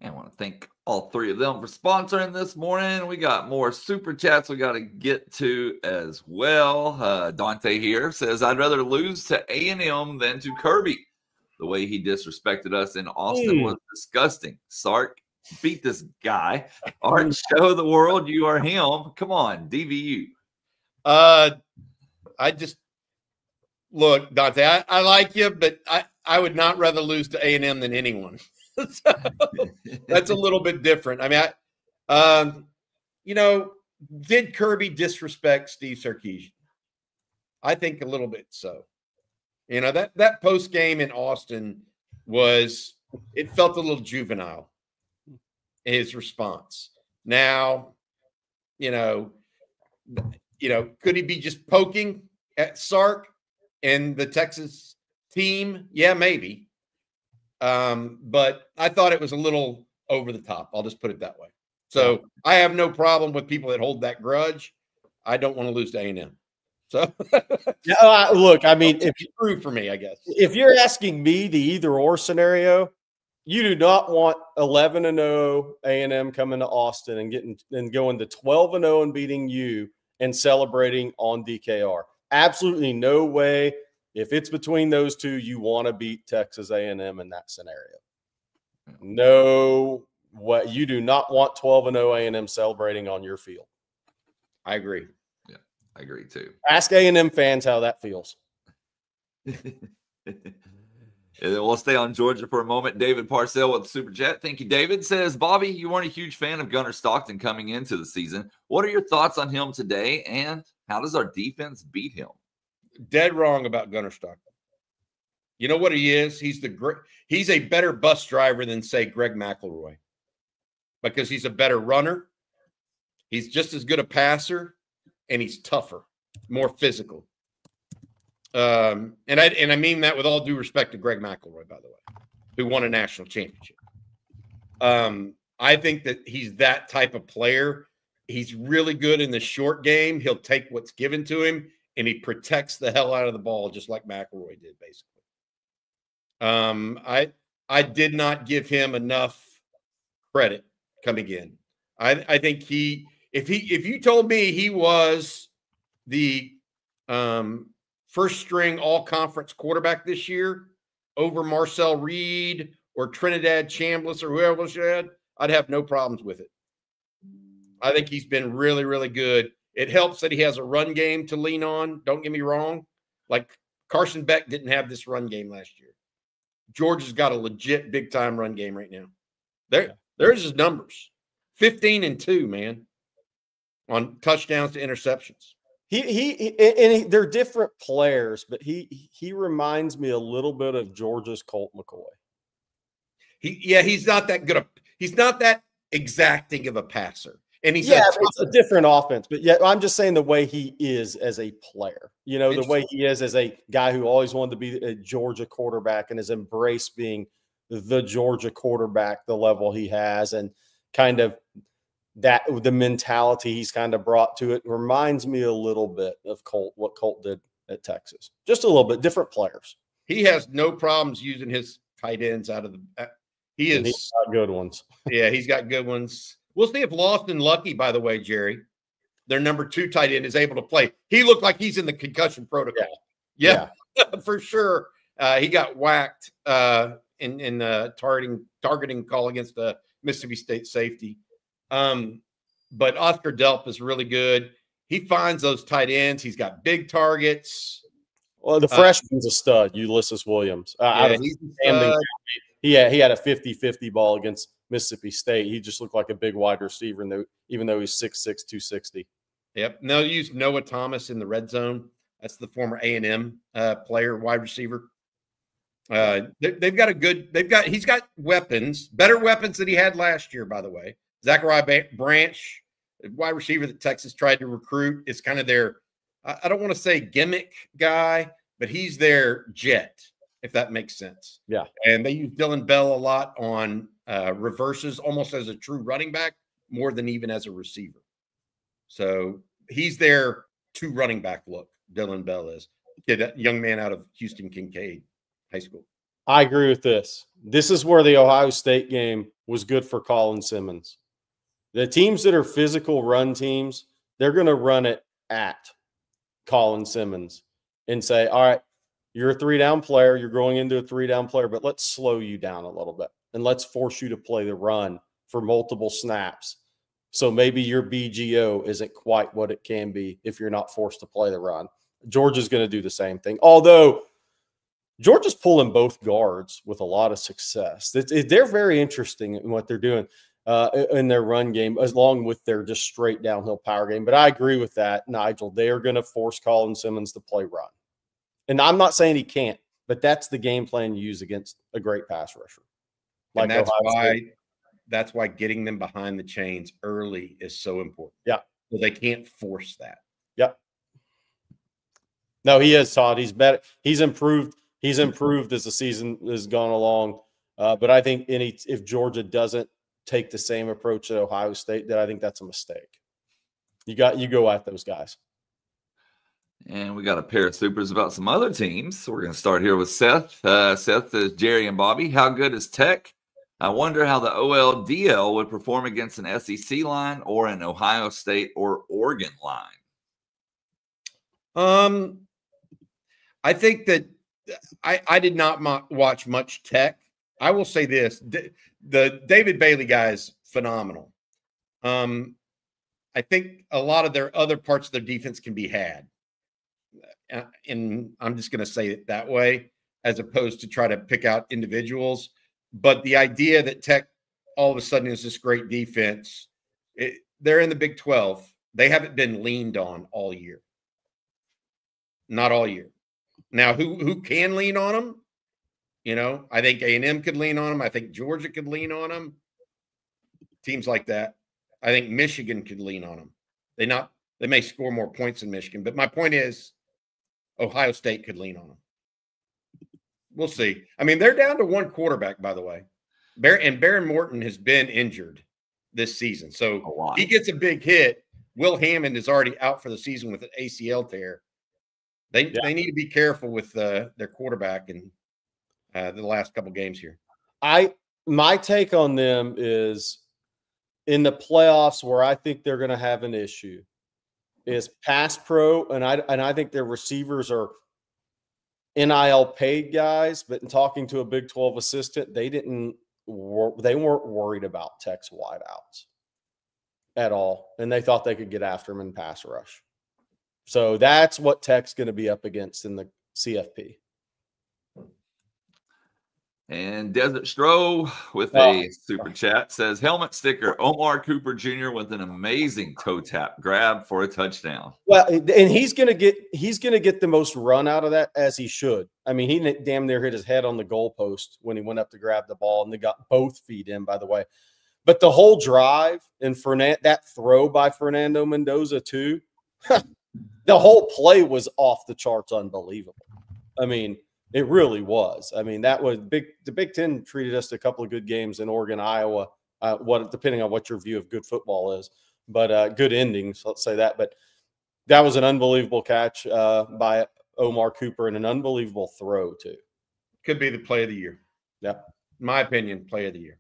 And I want to thank all three of them for sponsoring this morning. We got more super chats we got to get to as well. Dante here says, I'd rather lose to A&M than to Kirby. The way he disrespected us in Austin was disgusting. Sark, beat this guy. Art, show the world you are him. Come on, DVU. I just look, Dante. I like you, but I would not rather lose to A&M than anyone. So, that's a little bit different. I mean, did Kirby disrespect Steve Sarkisian? I think a little bit so. That post game in Austin it felt a little juvenile. His response. Now, could he be just poking at Sark and the Texas team? Yeah, maybe. But I thought it was a little over the top. I'll just put it that way. So I have no problem with people that hold that grudge. I don't want to lose to A&M. So look, I mean, if true for me, I guess. If you're asking me the either-or scenario, you do not want 11-0 A&M coming to Austin and going to 12-0 and beating you and celebrating on DKR. Absolutely no way. If it's between those two, you want to beat Texas A&M in that scenario. No, what you do not want 12-0 A&M celebrating on your field. I agree. Yeah, I agree too. Ask A&M fans how that feels. We'll stay on Georgia for a moment. David Parcell with the Super Chat. Thank you, David. Says, Bobby, you weren't a huge fan of Gunnar Stockton coming into the season. What are your thoughts on him today, and how does our defense beat him? Dead wrong about Gunnar Stockton. You know what he is? He's a better bus driver than, say, Greg McElroy, because he's a better runner. He's just as good a passer, and he's tougher, more physical. And I mean that with all due respect to Greg McElroy, by the way, who won a national championship. I think that he's that type of player. He's really good in the short game. He'll take what's given to him, and he protects the hell out of the ball, just like McElroy did, basically. I did not give him enough credit coming in. I think if you told me he was the first string all conference quarterback this year over Marcel Reed or Trinidad Chambliss or whoever else you had, I'd have no problems with it. I think he's been really, really good. It helps that he has a run game to lean on. Don't get me wrong. Like Carson Beck didn't have this run game last year. Georgia's got a legit big time run game right now. There's his numbers. 15-2, man, on touchdowns to interceptions. They're different players, but he reminds me a little bit of Georgia's Colt McCoy. He's not that good. He's not that exacting of a passer. And it's a different offense. But yeah, I'm just saying the way he is as a player, the way he is as a guy who always wanted to be a Georgia quarterback and has embraced being the Georgia quarterback, the level he has, and kind of the mentality he's kind of brought to it reminds me a little bit of what Colt did at Texas. Just a little bit different players. He has no problems using his tight ends out of the. He's got good ones. Yeah, he's got good ones. We'll see if Lawson Lucky, by the way, Jerry, their number 2 tight end, is able to play. He looked like he's in the concussion protocol. Yeah. For sure. He got whacked in targeting call against the Mississippi State safety. But Oscar Delp is really good. He finds those tight ends. He's got big targets. Well, the freshman's a stud, Ulysses Williams. He had a 50-50 ball against Mississippi State. He just looked like a big wide receiver, even though he's 6'6", 260. Yep. And they'll use Noah Thomas in the red zone. That's the former A&M player, wide receiver. He's got weapons, better weapons than he had last year, by the way. Zachariah Branch, wide receiver that Texas tried to recruit, is kind of their, I don't want to say gimmick guy, but he's their jet, if that makes sense. Yeah. And they use Dylan Bell a lot on reverses, almost as a true running back, more than even as a receiver. So he's their 2 running back look, Dylan Bell is. Young man out of Houston Kincaid High School. I agree with this. This is where the Ohio State game was good for Colin Simmons. The teams that are physical run teams, they're going to run it at Colin Simmons and say, all right, You're a 3-down player. You're going into a 3-down player, but let's slow you down a little bit and let's force you to play the run for multiple snaps. So maybe your BGO isn't quite what it can be if you're not forced to play the run. Georgia's going to do the same thing. Although Georgia's pulling both guards with a lot of success. They're very interesting in what they're doing in their run game, along with their just straight downhill power game. But I agree with that, Nigel. They are going to force Colin Simmons to play run. And I'm not saying he can't, but that's the game plan you use against a great pass rusher. Like and that's why getting them behind the chains early is so important. Yeah. So they can't force that. Yep. No, he is, Todd. He's better. He's improved. He's improved as the season has gone along. But I think if Georgia doesn't take the same approach at Ohio State, then I think that's a mistake. You go at those guys. And we got a pair of supers about some other teams. So we're going to start here with Seth. Seth says, Jerry and Bobby, how good is Tech? I wonder how the OLDL would perform against an SEC line or an Ohio State or Oregon line. I think that I did not watch much Tech. I will say this. The David Bailey guy is phenomenal. I think a lot of their other parts of their defense can be had. And I'm just going to say it that way, as opposed to try to pick out individuals. But the idea that Tech all of a sudden is this great defense, they're in the Big 12. They haven't been leaned on all year. Not all year. Now, who can lean on them? You know, I think A&M could lean on them. I think Georgia could lean on them. Teams like that. I think Michigan could lean on them. They may score more points than Michigan, but my point is Ohio State could lean on them. We'll see. I mean, they're down to one quarterback, by the way. Baron Morton has been injured this season. So he gets a big hit. Will Hammond is already out for the season with an ACL tear. They need to be careful with their quarterback in the last couple games here. My take on them is in the playoffs where I think they're going to have an issue is pass pro, and I think their receivers are NIL paid guys, but in talking to a Big 12 assistant, they weren't worried about Tech's wideouts at all, and they thought they could get after him in pass rush. So that's what Tech's going to be up against in the CFP. And Desert Stro with a super chat says, helmet sticker, Omar Cooper Jr. with an amazing toe tap grab for a touchdown. Well, and he's going to get the most run out of that, as he should. I mean, he damn near hit his head on the goalpost when he went up to grab the ball, and they got both feet in, by the way. But the whole drive and that throw by Fernando Mendoza too, the whole play was off the charts unbelievable. I mean, it really was. I mean, that was big. The Big Ten treated us to a couple of good games in Oregon, Iowa, depending on what your view of good football is, but good endings, let's say that. But that was an unbelievable catch by Omar Cooper and an unbelievable throw too. Could be the play of the year. Yeah. In my opinion, play of the year.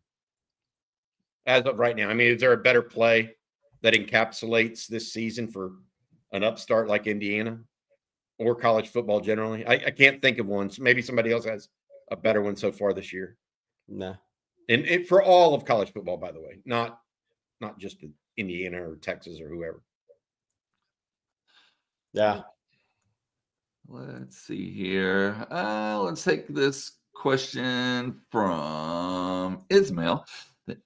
As of right now. I mean, is there a better play that encapsulates this season for an upstart like Indiana? Or college football generally. I can't think of one. So maybe somebody else has a better one so far this year. No. And for all of college football, by the way, not just Indiana or Texas or whoever. Yeah. Let's see here. Let's take this question from Ismail.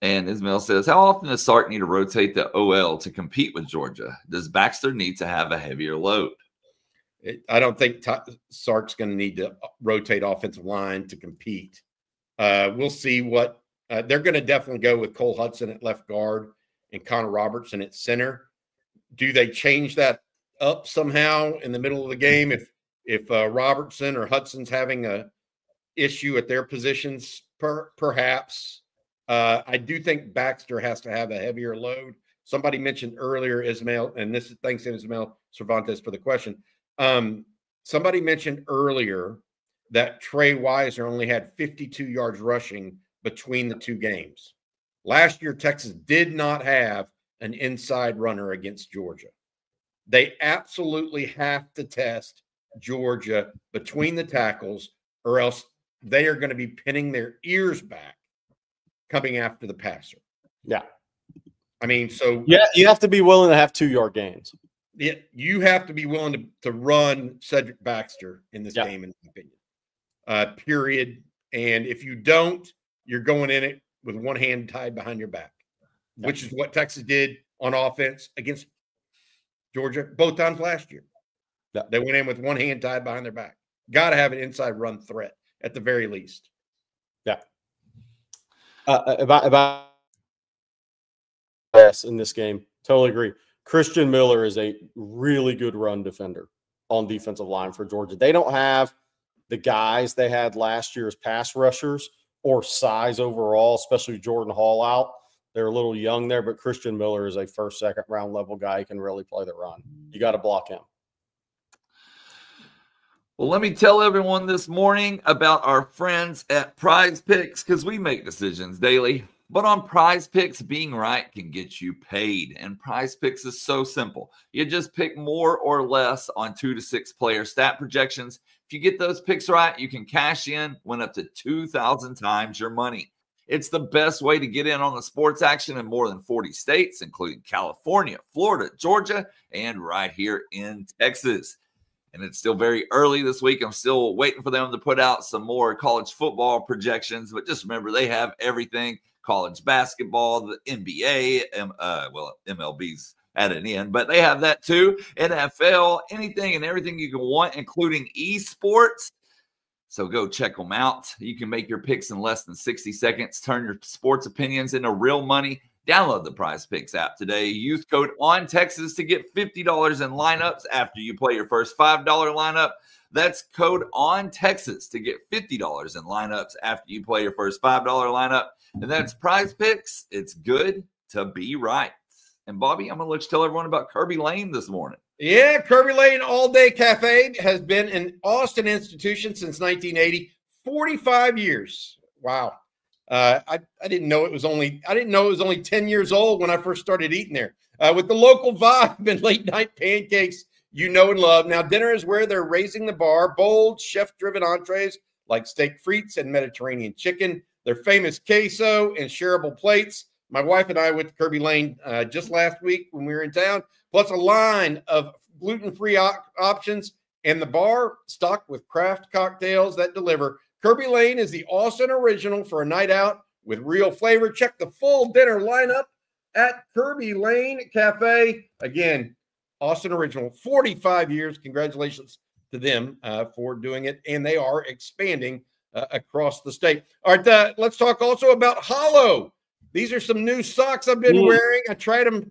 And Ismail says, how often does Sark need to rotate the OL to compete with Georgia? Does Baxter need to have a heavier load? I don't think Sark's going to need to rotate offensive line to compete. We'll see what they're going to definitely go with Cole Hudson at left guard and Connor Robertson at center. Do they change that up somehow in the middle of the game if Robertson or Hudson's having a issue at their positions? Perhaps. I do think Baxter has to have a heavier load. Somebody mentioned earlier, Ismail, and this is thanks to Ismail Cervantes for the question. Somebody mentioned earlier that Trey Weiser only had 52 yards rushing between the two games. Last year, Texas did not have an inside runner against Georgia. They absolutely have to test Georgia between the tackles, or else they are going to be pinning their ears back coming after the passer. Yeah. I mean, so yeah, you have to be willing to have 2-yard gains. Yeah, you have to be willing to run Cedric Baxter in this game, in my opinion. Period. And if you don't, you're going in it with one hand tied behind your back, which is what Texas did on offense against Georgia both times last year. They went in with one hand tied behind their back. Got to have an inside run threat at the very least. Yeah. About yes, in this game, totally agree. Christian Miller is a really good run defender on defensive line for Georgia. They don't have the guys they had last year as pass rushers or size overall, especially Jordan Hall out. They're a little young there, but Christian Miller is a first, second round level guy. He can really play the run. You got to block him. Well, let me tell everyone this morning about our friends at Prize Picks, because we make decisions daily. But on Prize Picks, being right can get you paid. And Prize Picks is so simple. You just pick more or less on 2 to 6 player stat projections. If you get those picks right, you can cash in, win up to 2,000 times your money. It's the best way to get in on the sports action in more than 40 states, including California, Florida, Georgia, and right here in Texas. And it's still very early this week. I'm still waiting for them to put out some more college football projections. But just remember, they have everything. College basketball, the NBA, MLB's at an end, but they have that too. NFL, anything and everything you can want, including esports. So go check them out. You can make your picks in less than 60 seconds. Turn your sports opinions into real money. Download the Prize Picks app today. Use code ONTexas to get $50 in lineups after you play your first $5 lineup. That's code ONTexas to get $50 in lineups after you play your first $5 lineup. And that's Prize Picks. It's good to be right. And Bobby, I'm going to let you tell everyone about Kirby Lane this morning. Yeah, Kirby Lane All Day Cafe has been an Austin institution since 1980, 45 years. Wow. I didn't know it was only 10 years old when I first started eating there. With the local vibe and late night pancakes you know and love. Now dinner is where they're raising the bar. Bold, chef-driven entrees like steak frites and Mediterranean chicken. Their famous queso and shareable plates. My wife and I went to Kirby Lane just last week when we were in town, plus a line of gluten-free options, and the bar stocked with craft cocktails that deliver. Kirby Lane is the Austin original for a night out with real flavor. Check the full dinner lineup at Kirby Lane Cafe. Again, Austin original, 45 years. Congratulations to them for doing it, and they are expanding across the state. All right, let's talk also about Hollow. These are some new socks I've been wearing. I tried them,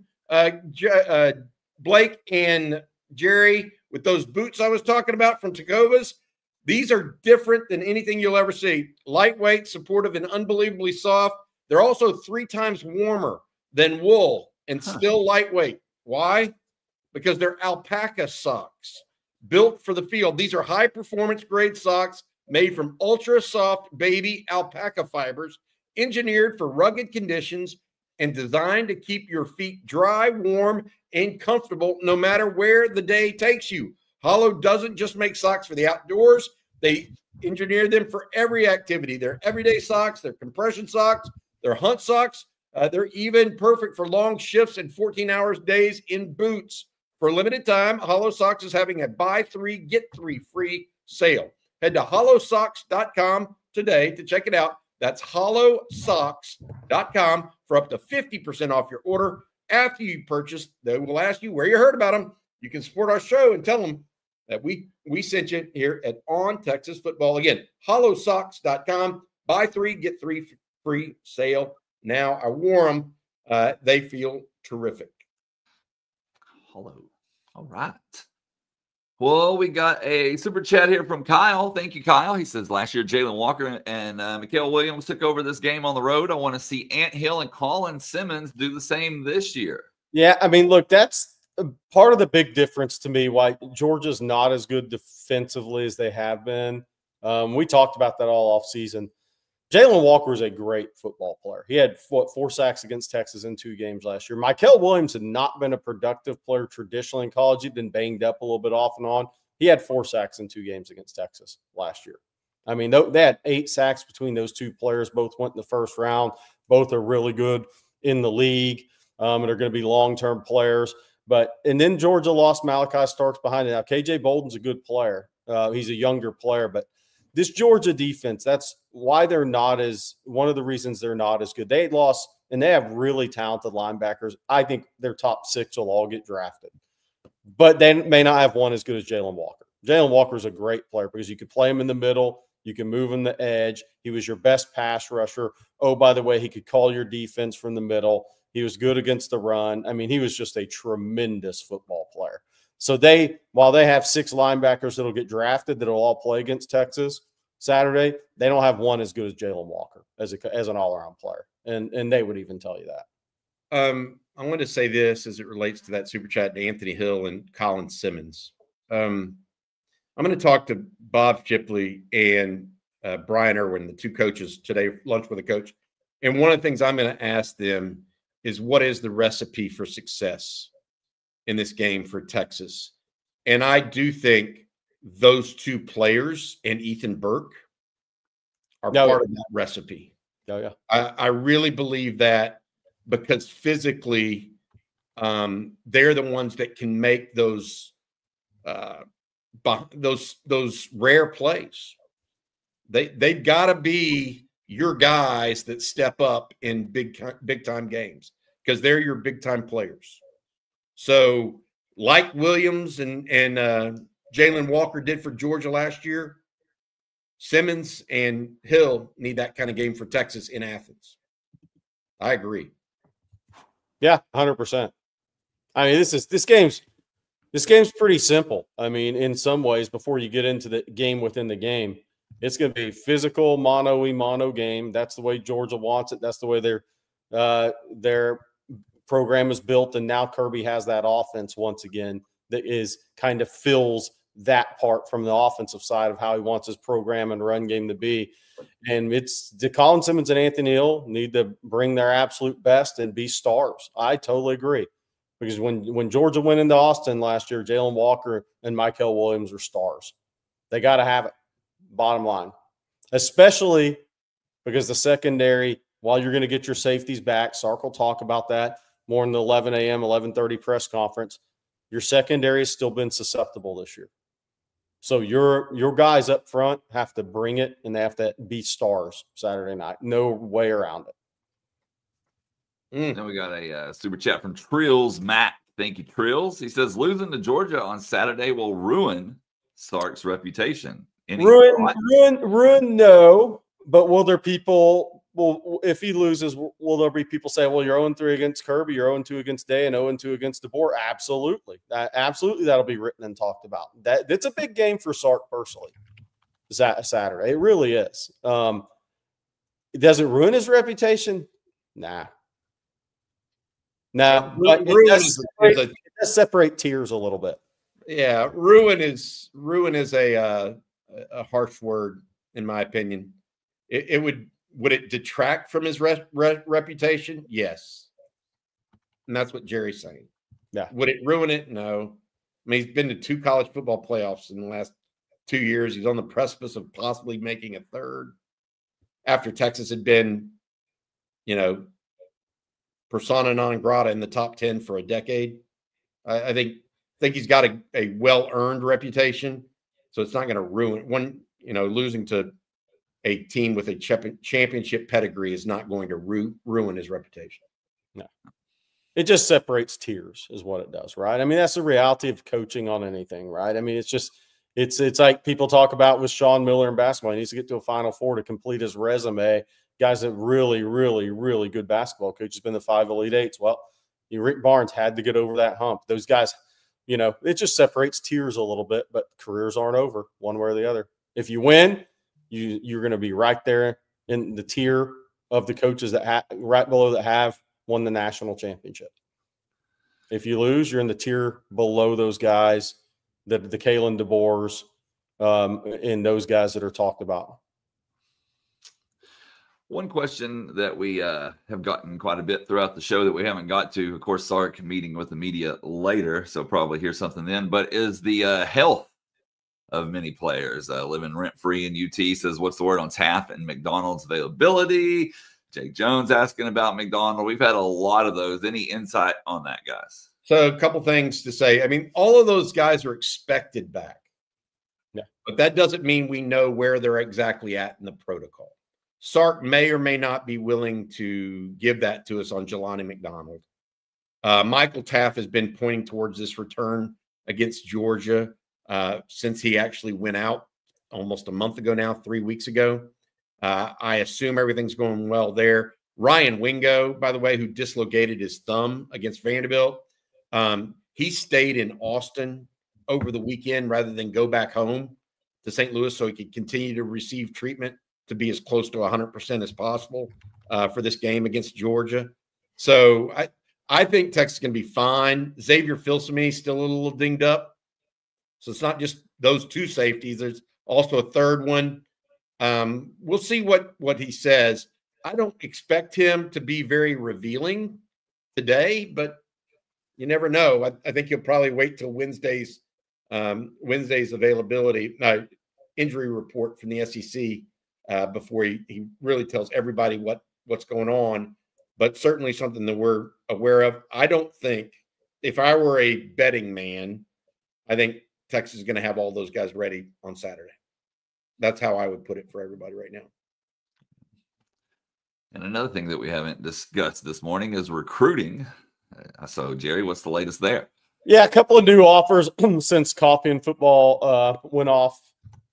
Blake and Jerry, with those boots I was talking about from Tecovas. These are different than anything you'll ever see. Lightweight, supportive, and unbelievably soft. They're also 3 times warmer than wool and still lightweight. Why? Because they're alpaca socks built for the field. These are high-performance grade socks made from ultra-soft baby alpaca fibers, engineered for rugged conditions and designed to keep your feet dry, warm, and comfortable no matter where the day takes you. Hollow doesn't just make socks for the outdoors. They engineer them for every activity. They're everyday socks. They're compression socks. They're hunt socks. They're even perfect for long shifts and 14-hour days in boots. For a limited time, Hollow Socks is having a buy 3, get 3 free sale. Head to hollowsocks.com today to check it out. That's hollowsocks.com for up to 50% off your order. After you purchase, they will ask you where you heard about them. You can support our show and tell them that we sent you here at On Texas Football. Again, hollowsocks.com. Buy 3, get 3 free sale. Now, I wore them. They feel terrific. Hollow. All right. Well, we got a super chat here from Kyle. Thank you, Kyle. He says, last year, Jalen Walker and Mikael Williams took over this game on the road. I want to see Ant Hill and Colin Simmons do the same this year. Yeah, I mean, look, that's part of the big difference to me why Georgia's not as good defensively as they have been. We talked about that all offseason. Jalen Walker is a great football player. He had 4 sacks against Texas in 2 games last year. Mikael Williams had not been a productive player traditionally in college. He'd been banged up a little bit off and on. He had 4 sacks in 2 games against Texas last year. I mean, they had 8 sacks between those 2 players. Both went in the first round. Both are really good in the league and are going to be long-term players. And then Georgia lost Malachi Starks behind it. Now, KJ Bolden's a good player. He's a younger player, but this Georgia defense, that's why they're not as – one of the reasons they're not as good. They lost – and they have really talented linebackers. I think their top 6 will all get drafted. But they may not have one as good as Jalen Walker. Jalen Walker is a great player because you could play him in the middle. You can move him the edge. He was your best pass rusher. Oh, by the way, he could call your defense from the middle. He was good against the run. I mean, he was just a tremendous football player. So while they have 6 linebackers that'll get drafted that'll all play against Texas Saturday, they don't have one as good as Jalen Walker as an all-around player. And they would even tell you that. I want to say this as it relates to that super chat to Anthony Hill and Colin Simmons. I'm going to talk to Bob Shipley and Brian Irwin, the 2 coaches today, lunch with a coach. And one of the things I'm going to ask them is, what is the recipe for success in this game for Texas? And I do think those 2 players and Ethan Burke are part of that recipe. Oh, yeah. I really believe that, because physically they're the ones that can make those rare plays. They've got to be your guys that step up in big time games, because they're your big time players. So like Williams and Jalen Walker did for Georgia last year, Simmons and Hill need that kind of game for Texas in Athens. I agree. Yeah, 100%. I mean, this game's pretty simple. I mean, in some ways, before you get into the game within the game, it's going to be physical, mano-a-mano game. That's the way Georgia wants it. That's the way their program is built. And now Kirby has that offense once again that is kind of fills that part from the offensive side of how he wants his program and run game to be. And it's Colin Simmons and Anthony Hill need to bring their absolute best and be stars. I totally agree. Because when Georgia went into Austin last year, Jalen Walker and Michael Williams were stars. They got to have it, bottom line. Especially because the secondary, while you're going to get your safeties back, Sark will talk about that more in the 11 a.m., 11:30 press conference, your secondary has still been susceptible this year. So your guys up front have to bring it, and they have to be stars Saturday night. No way around it. Then we got a super chat from Trills Matt. Thank you, Trills. He says losing to Georgia on Saturday will ruin Sark's reputation. Ruin, no. But will there people? Well, if he loses, will there be people say, "Well, you're 0-3 against Kirby, you're 0-2 against Day, and 0-2 against DeBoer"? Absolutely, absolutely, that'll be written and talked about. That's a big game for Sark personally. Saturday, it really is. Does it ruin his reputation? Nah. But it does separate tiers a little bit. Yeah, ruin is a harsh word in my opinion. Would it detract from his reputation? Yes, and that's what Jerry's saying. Yeah. Would it ruin it? No. I mean, he's been to 2 college football playoffs in the last 2 years. He's on the precipice of possibly making a 3rd. After Texas had been, persona non grata in the top 10 for a decade. I think he's got a well-earned reputation, so it's not going to ruin losing to a team with a championship pedigree is not going to ruin his reputation. No, it just separates tiers is what it does, right? I mean, that's the reality of coaching on anything, right? I mean, it's like people talk about with Sean Miller in basketball. He needs to get to a Final Four to complete his resume. Guys that really, really, really good basketball coaches, been the 5 Elite Eights. Well, Rick Barnes had to get over that hump. Those guys, it just separates tiers a little bit, but careers aren't over one way or the other. If you win, you're going to be right there in the tier of the coaches that right below that have won the national championship. If you lose, you're in the tier below those guys, the Kalen DeBoers, and those guys that are talked about. One question that we have gotten quite a bit throughout the show that we haven't got to, of course, Sark meeting with the media later, so probably hear something then, but is the health of many players. Living rent-free in UT says, what's the word on Taft and McDonald's availability? Jake Jones asking about McDonald. We've had a lot of those. Any insight on that, guys? So a couple things to say. I mean, all of those guys are expected back. Yeah. But that doesn't mean we know where they're exactly at in the protocol. Sark may or may not be willing to give that to us on Jelani McDonald. Michael Taft has been pointing towards this return against Georgia since he actually went out almost a month ago now, 3 weeks ago. I assume everything's going well there. Ryan Wingo, by the way, who dislocated his thumb against Vanderbilt, he stayed in Austin over the weekend rather than go back home to St. Louis so he could continue to receive treatment to be as close to 100% as possible for this game against Georgia. So I think Texas is going to be fine. Xavier Filsaime is still a little dinged up. So it's not just those two safeties. There's also a third one. We'll see what he says. I don't expect him to be very revealing today, but you never know. I think he'll probably wait till Wednesday's availability, injury report from the SEC before he really tells everybody what's going on. But certainly something that we're aware of. I don't think, if I were a betting man, I think Texas is going to have all those guys ready on Saturday. That's how I would put it for everybody right now. And another thing that we haven't discussed this morning is recruiting. So, Jerry, what's the latest there? Yeah, a couple of new offers since Coffee and Football went off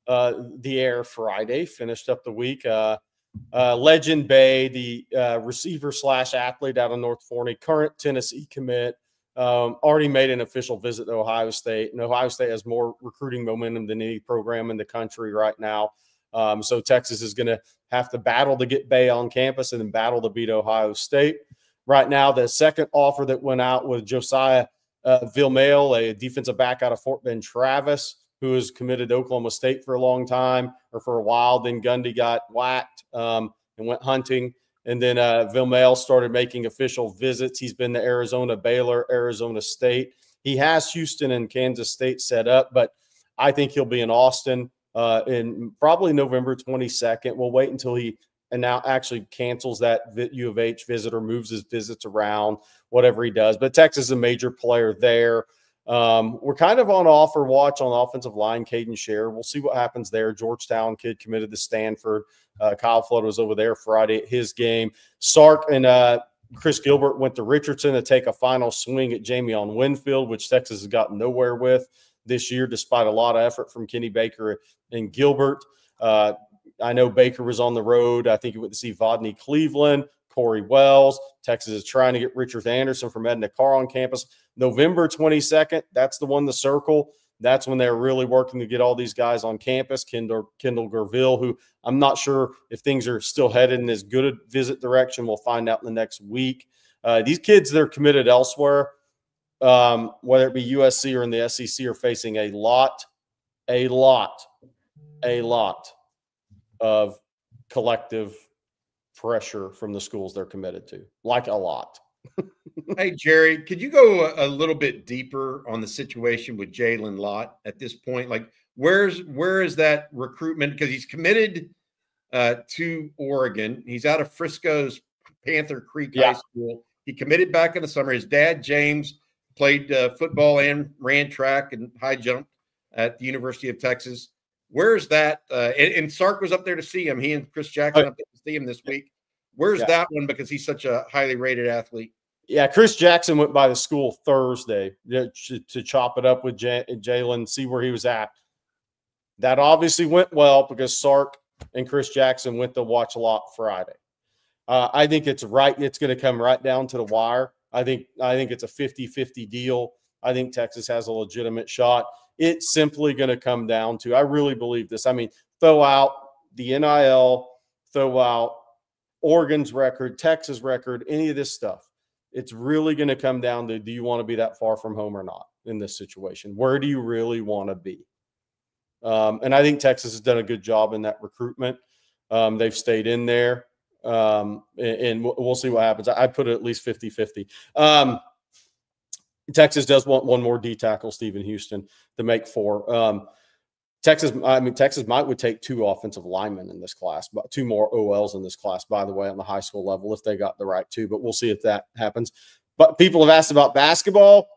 the air Friday, finished up the week. Legend Bay, the receiver/athlete out of North Forney, current Tennessee commit, already made an official visit to Ohio State. And Ohio State has more recruiting momentum than any program in the country right now. So Texas is going to have to battle to get Bay on campus and then battle to beat Ohio State. Right now, the second offer that went out was Josiah Vilmail, a defensive back out of Fort Bend Travis, who was committed to Oklahoma State for a long time or for a while. Then Gundy got whacked and went hunting. And then Vilmail started making official visits. He's been to Arizona, Baylor, Arizona State. He has Houston and Kansas State set up, but I think he'll be in Austin in probably November 22nd. We'll wait until he now actually cancels that U of H visit or moves his visits around, whatever he does. But Texas is a major player there. We're kind of on offer watch on the offensive line, Caden Scher. We'll see what happens there. Georgetown kid committed to Stanford. Kyle Flood was over there Friday at his game. Sark and Chris Gilbert went to Richardson to take a final swing at Jamion Winfield, which Texas has gotten nowhere with this year, despite a lot of effort from Kenny Baker and Gilbert. I know Baker was on the road. I think he went to see Vodney Cleveland, Corey Wells. Texas is trying to get Richard Anderson from Edna Carr on campus. November 22nd, that's the one to circle. That's when they're really working to get all these guys on campus. Kendall Gerville, who I'm not sure if things are still headed in as good a visit direction. We'll find out in the next week. These kids, they're committed elsewhere, whether it be USC or in the SEC, are facing a lot of collective pressure from the schools they're committed to, like a lot. Hey, Jerry, could you go a little bit deeper on the situation with Jalen Lott at this point? Like, where is that recruitment? Because he's committed to Oregon. He's out of Frisco's Panther Creek High School. He committed back in the summer. His dad, James, played football and ran track and high jump at the University of Texas. Where's that? And Sark was up there to see him. He and Chris Jackson up there to see him this week. Where's that one? Because he's such a highly rated athlete. Yeah, Chris Jackson went by the school Thursday to chop it up with Jalen, see where he was at. That obviously went well because Sark and Chris Jackson went to watch a lot Friday. I think it's right. It's going to come right down to the wire. I think it's a 50-50 deal. I think Texas has a legitimate shot. It's simply going to come down to, I really believe this. I mean, throw out the NIL, throw out Oregon's record, Texas record, any of this stuff. It's really going to come down to, do you want to be that far from home or not in this situation? Where do you really want to be? And I think Texas has done a good job in that recruitment. They've stayed in there, and we'll see what happens. I put it at least 50-50. Texas does want one more D tackle, Stephen Houston, to make 4. Texas would take 2 offensive linemen in this class, but 2 more OLs in this class, by the way, on the high school level, if they got the right 2, but we'll see if that happens. But people have asked about basketball.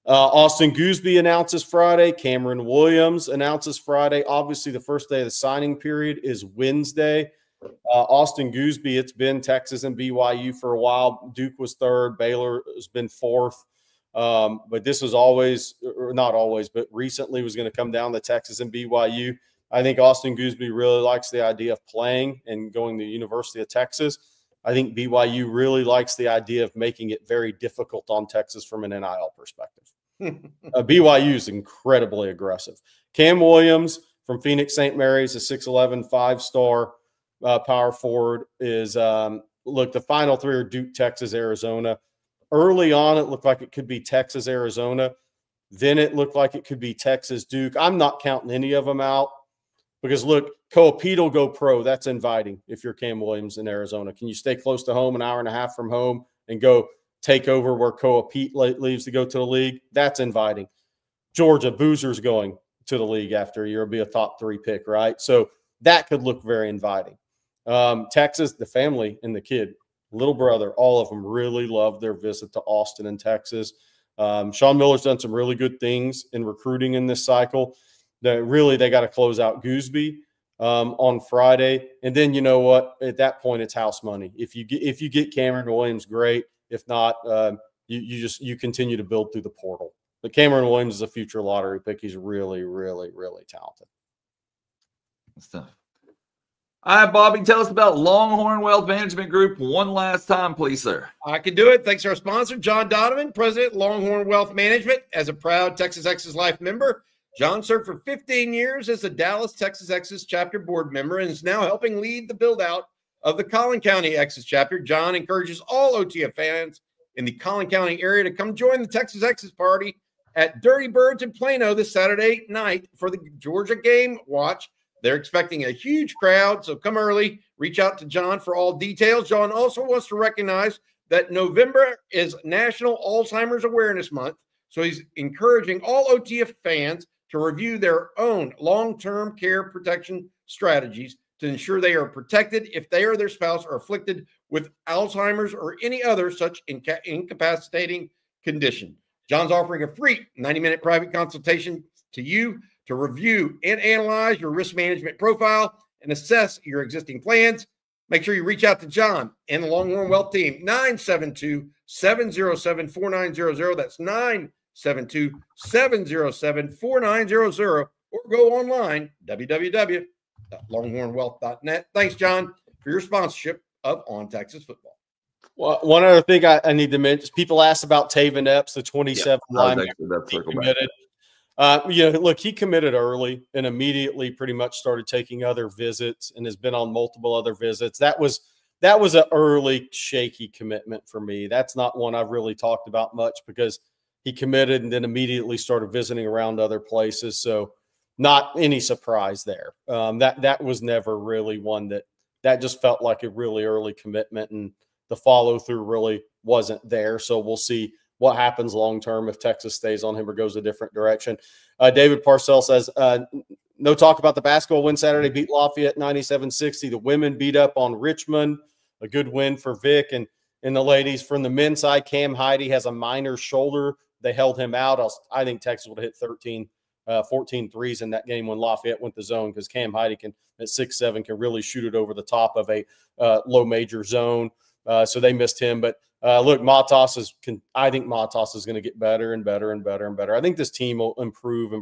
Austin Gooseby announces Friday. Cameron Williams announces Friday. Obviously, the first day of the signing period is Wednesday. Austin Gooseby, it's been Texas and BYU for a while. Duke was 3rd. Baylor has been 4th. But this was always, or not always, but recently was going to come down to Texas and BYU. I think Austin Gooseby really likes the idea of playing and going to the University of Texas. I think BYU really likes the idea of making it very difficult on Texas from an NIL perspective. BYU is incredibly aggressive. Cam Williams from Phoenix St. Mary's, a 6'11", 5-star power forward, is look, the final 3 are Duke, Texas, Arizona. Early on, it looked like it could be Texas, Arizona. Then it looked like it could be Texas, Duke. I'm not counting any of them out because, look, Coapete will go pro. That's inviting if you're Cam Williams in Arizona. Can you stay close to home, an hour and a half from home, and go take over where Coapete leaves to go to the league? That's inviting. Georgia, Boozer's going to the league after a year. It'll be a top 3 pick, right? So that could look very inviting. Texas, the family and the kid, little brother, all of them really love their visit to Austin and Texas. Sean Miller's done some really good things in recruiting in this cycle. They got to close out Gooseby on Friday, and then you know what? At that point, it's house money. If you get Cameron Williams, great. If not, you continue to build through the portal. But Cameron Williams is a future lottery pick. He's really, really, really talented. Good stuff. All right, Bobby, tell us about Longhorn Wealth Management Group one last time, please, sir. I can do it. Thanks to our sponsor, John Donovan, President, Longhorn Wealth Management. As a proud Texas Exes Life member, John served for 15 years as a Dallas, Texas Exes chapter board member and is now helping lead the build-out of the Collin County Exes chapter. John encourages all OTF fans in the Collin County area to come join the Texas Exes party at Dirty Birds in Plano this Saturday night for the Georgia game watch. They're expecting a huge crowd, so come early. Reach out to John for all details. John also wants to recognize that November is National Alzheimer's Awareness Month, so he's encouraging all OTF fans to review their own long-term care protection strategies to ensure they are protected if they or their spouse are afflicted with Alzheimer's or any other such incapacitating condition. John's offering a free 90-minute private consultation to you to review and analyze your risk management profile and assess your existing plans. Make sure you reach out to John and the Longhorn Wealth Team, 972-707-4900. That's 972-707-4900, or go online, www.longhornwealth.net. Thanks, John, for your sponsorship of On Texas Football. Well, one other thing I need to mention, people asked about Taven Epps, the 27 linebacker committed. Look, he committed early and immediately pretty much started taking other visits and has been on multiple other visits. That was an early shaky commitment for me. That's not one I've really talked about much because he committed and then immediately started visiting around other places. So not any surprise there. That was never really one that just felt like a really early commitment, and the follow through really wasn't there. So we'll see what happens long-term if Texas stays on him or goes a different direction. David Parcell says, no talk about the basketball win Saturday, beat Lafayette 97-60. The women beat up on Richmond, a good win for Vic. And the ladies from the men's side, Cam Heide has a minor shoulder. They held him out. I think Texas would have hit 14 threes in that game when Lafayette went the zone, because Cam Heide can, at 6'7", can really shoot it over the top of a low major zone. So they missed him. But look, I think Matas is going to get better and better and better and better. I think this team will improve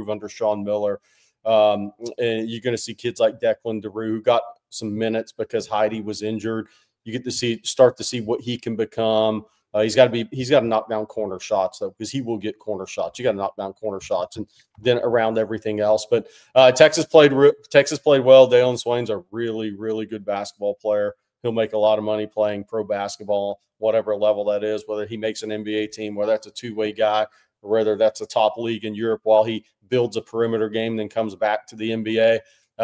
under Sean Miller. And you're going to see kids like Declan DeRue, who got some minutes because Heide was injured. You get to start to see what he can become. He's got to knock down corner shots, though, because he will get corner shots. You got to knock down corner shots and then around everything else. But Texas played well. Dalen Swain's a really, really good basketball player. He'll make a lot of money playing pro basketball, whatever level that is, whether he makes an NBA team, whether that's a two-way guy, or whether that's a top league in Europe while he builds a perimeter game, then comes back to the NBA.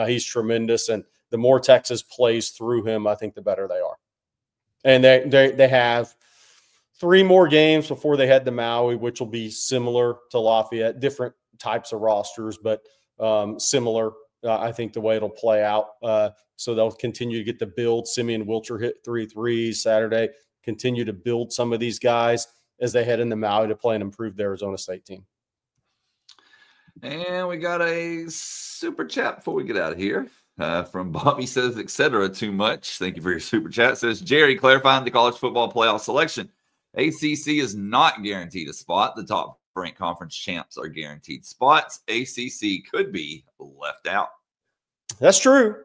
He's tremendous. And the more Texas plays through him, I think the better they are. And they have 3 more games before they head to Maui, which will be similar to Lafayette, different types of rosters, but similar. I think the way it'll play out. So they'll continue to get the build. Simeon Wilcher hit 3 threes Saturday. Continue to build some of these guys as they head into Maui to play an improved Arizona State team. And we got a super chat before we get out of here. From Bobby says, etc. too much. Thank you for your super chat. Says Jerry, clarifying the college football playoff selection. ACC is not guaranteed a spot. The top ranked conference champs are guaranteed spots. ACC could be left out. That's true.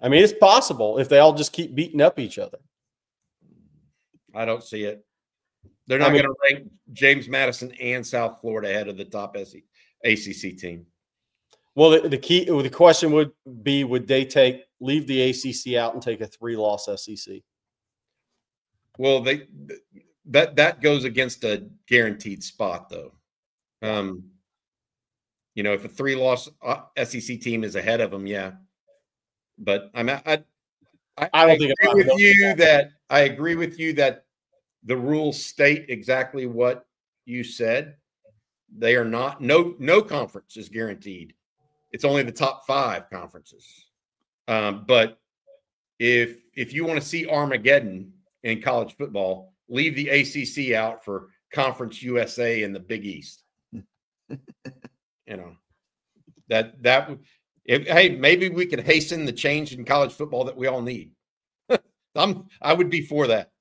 I mean, it's possible if they all just keep beating up each other. I don't see it. They're not going to rank James Madison and South Florida ahead of the top ACC team. Well, the question would be, would they leave the ACC out and take a 3-loss SEC? Well, that goes against a guaranteed spot, though. You know, if a 3-loss SEC team is ahead of them, yeah. But I agree with you that the rules state exactly what you said. They are not no conference is guaranteed. It's only the top 5 conferences. But if you want to see Armageddon in college football, leave the ACC out for Conference USA and the Big East. You know, hey, maybe we could hasten the change in college football that we all need. I would be for that.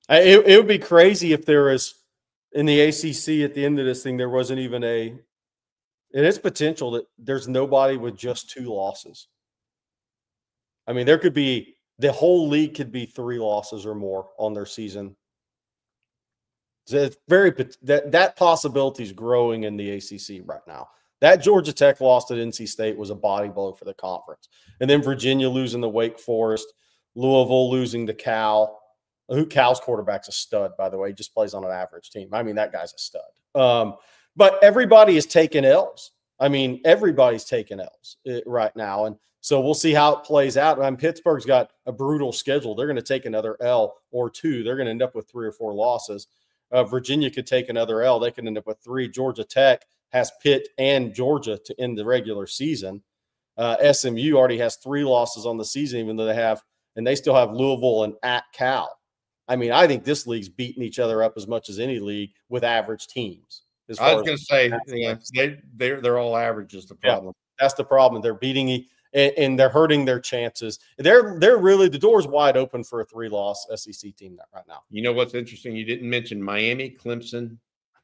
It would be crazy if there was in the ACC at the end of this thing, there wasn't even it is potential that there's nobody with just 2 losses. I mean, there could be the whole league could be 3 losses or more on their season. So it's that possibility is growing in the ACC right now. That Georgia Tech loss at NC State was a body blow for the conference. And then Virginia losing to Wake Forest, Louisville losing to Cal. Cal's quarterback's a stud, by the way. He just plays on an average team. I mean, that guy's a stud. But everybody is taking L's. I mean, everybody's taking L's right now. And so we'll see how it plays out. I mean, Pittsburgh's got a brutal schedule. They're going to take another L or 2. They're going to end up with 3 or 4 losses. Virginia could take another L. They could end up with 3. Georgia Tech has Pitt and Georgia to end the regular season. SMU already has 3 losses on the season, even though they still have Louisville and at Cal. I mean, I think this league's beating each other up as much as any league with average teams. I was going to say, they're all average is the problem. Yeah, that's the problem. They're beating and they're hurting their chances. They're really, the door's wide open for a 3-loss SEC team right now. You know what's interesting? You didn't mention Miami, Clemson,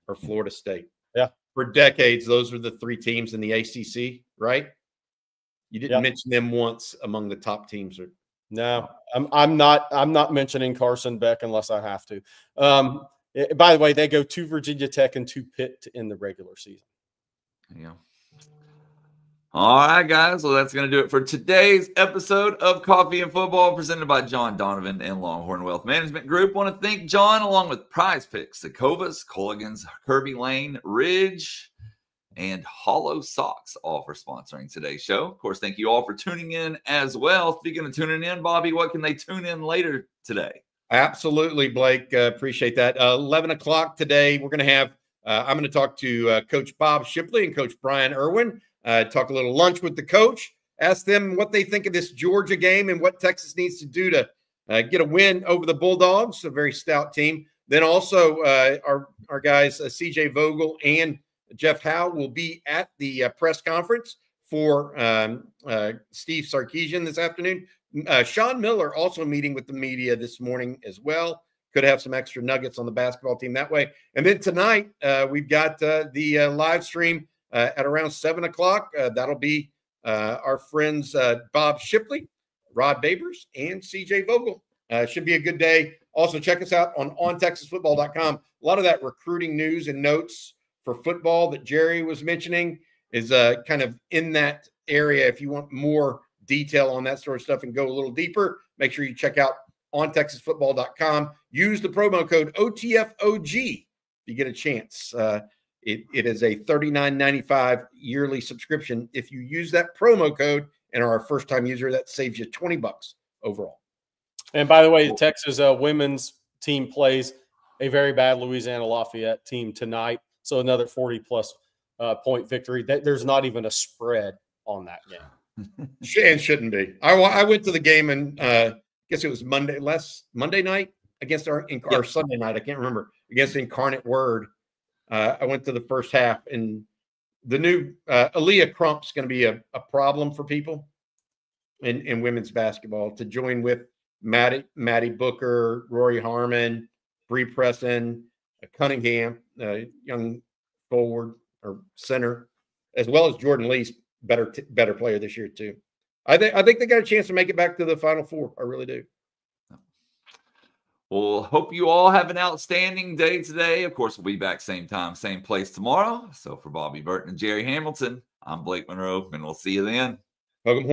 or Florida State. Yeah. For decades, those were the 3 teams in the ACC, right? You didn't mention them once among the top teams. No, I'm not mentioning Carson Beck unless I have to. By the way, they go to Virginia Tech and to Pitt in the regular season. Yeah. All right, guys. Well, that's going to do it for today's episode of Coffee and Football, presented by John Donovan and Longhorn Wealth Management Group. Want to thank John, along with Prize Picks, Secovas, Culligan's, Kirby Lane, Ridge, and Hollow Socks, all for sponsoring today's show. Of course, thank you all for tuning in as well. Speaking of tuning in, Bobby, what can they tune in later today? Absolutely, Blake. Appreciate that. 11 o'clock today, we're going to have I'm going to talk to Coach Bob Shipley and Coach Brian Irwin. Talk a little lunch with the coach. Ask them what they think of this Georgia game and what Texas needs to do to get a win over the Bulldogs, a very stout team. Then also our guys, CJ Vogel and Jeff Howe, will be at the press conference for Steve Sarkisian this afternoon. Sean Miller also meeting with the media this morning as well. Could have some extra nuggets on the basketball team that way. And then tonight, we've got the live stream at around 7 o'clock. That'll be our friends Bob Shipley, Rod Babers, and CJ Vogel. Should be a good day. Also, check us out on ontexasfootball.com. A lot of that recruiting news and notes for football that Jerry was mentioning is kind of in that area. If you want more detail on that sort of stuff and go a little deeper, make sure you check out ontexasfootball.com. Use the promo code OTFOG if you get a chance. It is a $39.95 yearly subscription. If you use that promo code and are a first-time user, that saves you $20 overall. And by the way, the Texas women's team plays a very bad Louisiana Lafayette team tonight. So another 40-plus point victory. There's not even a spread on that game. And shouldn't be. I went to the game and I guess it was Monday night against our Sunday night. I can't remember, against Incarnate Word. I went to the first half, and the new Aaliyah Crump's going to be a problem for people in women's basketball, to join with Maddie Booker, Rory Harmon, Bree Preston, Cunningham, young forward or center, as well as Jordan Lee's better player this year too. I think they got a chance to make it back to the Final Four. I really do. Well, hope you all have an outstanding day today. Of course, we'll be back same time, same place tomorrow. So for Bobby Burton and Jerry Hamilton, I'm Blake Monroe, and we'll see you then. Welcome home.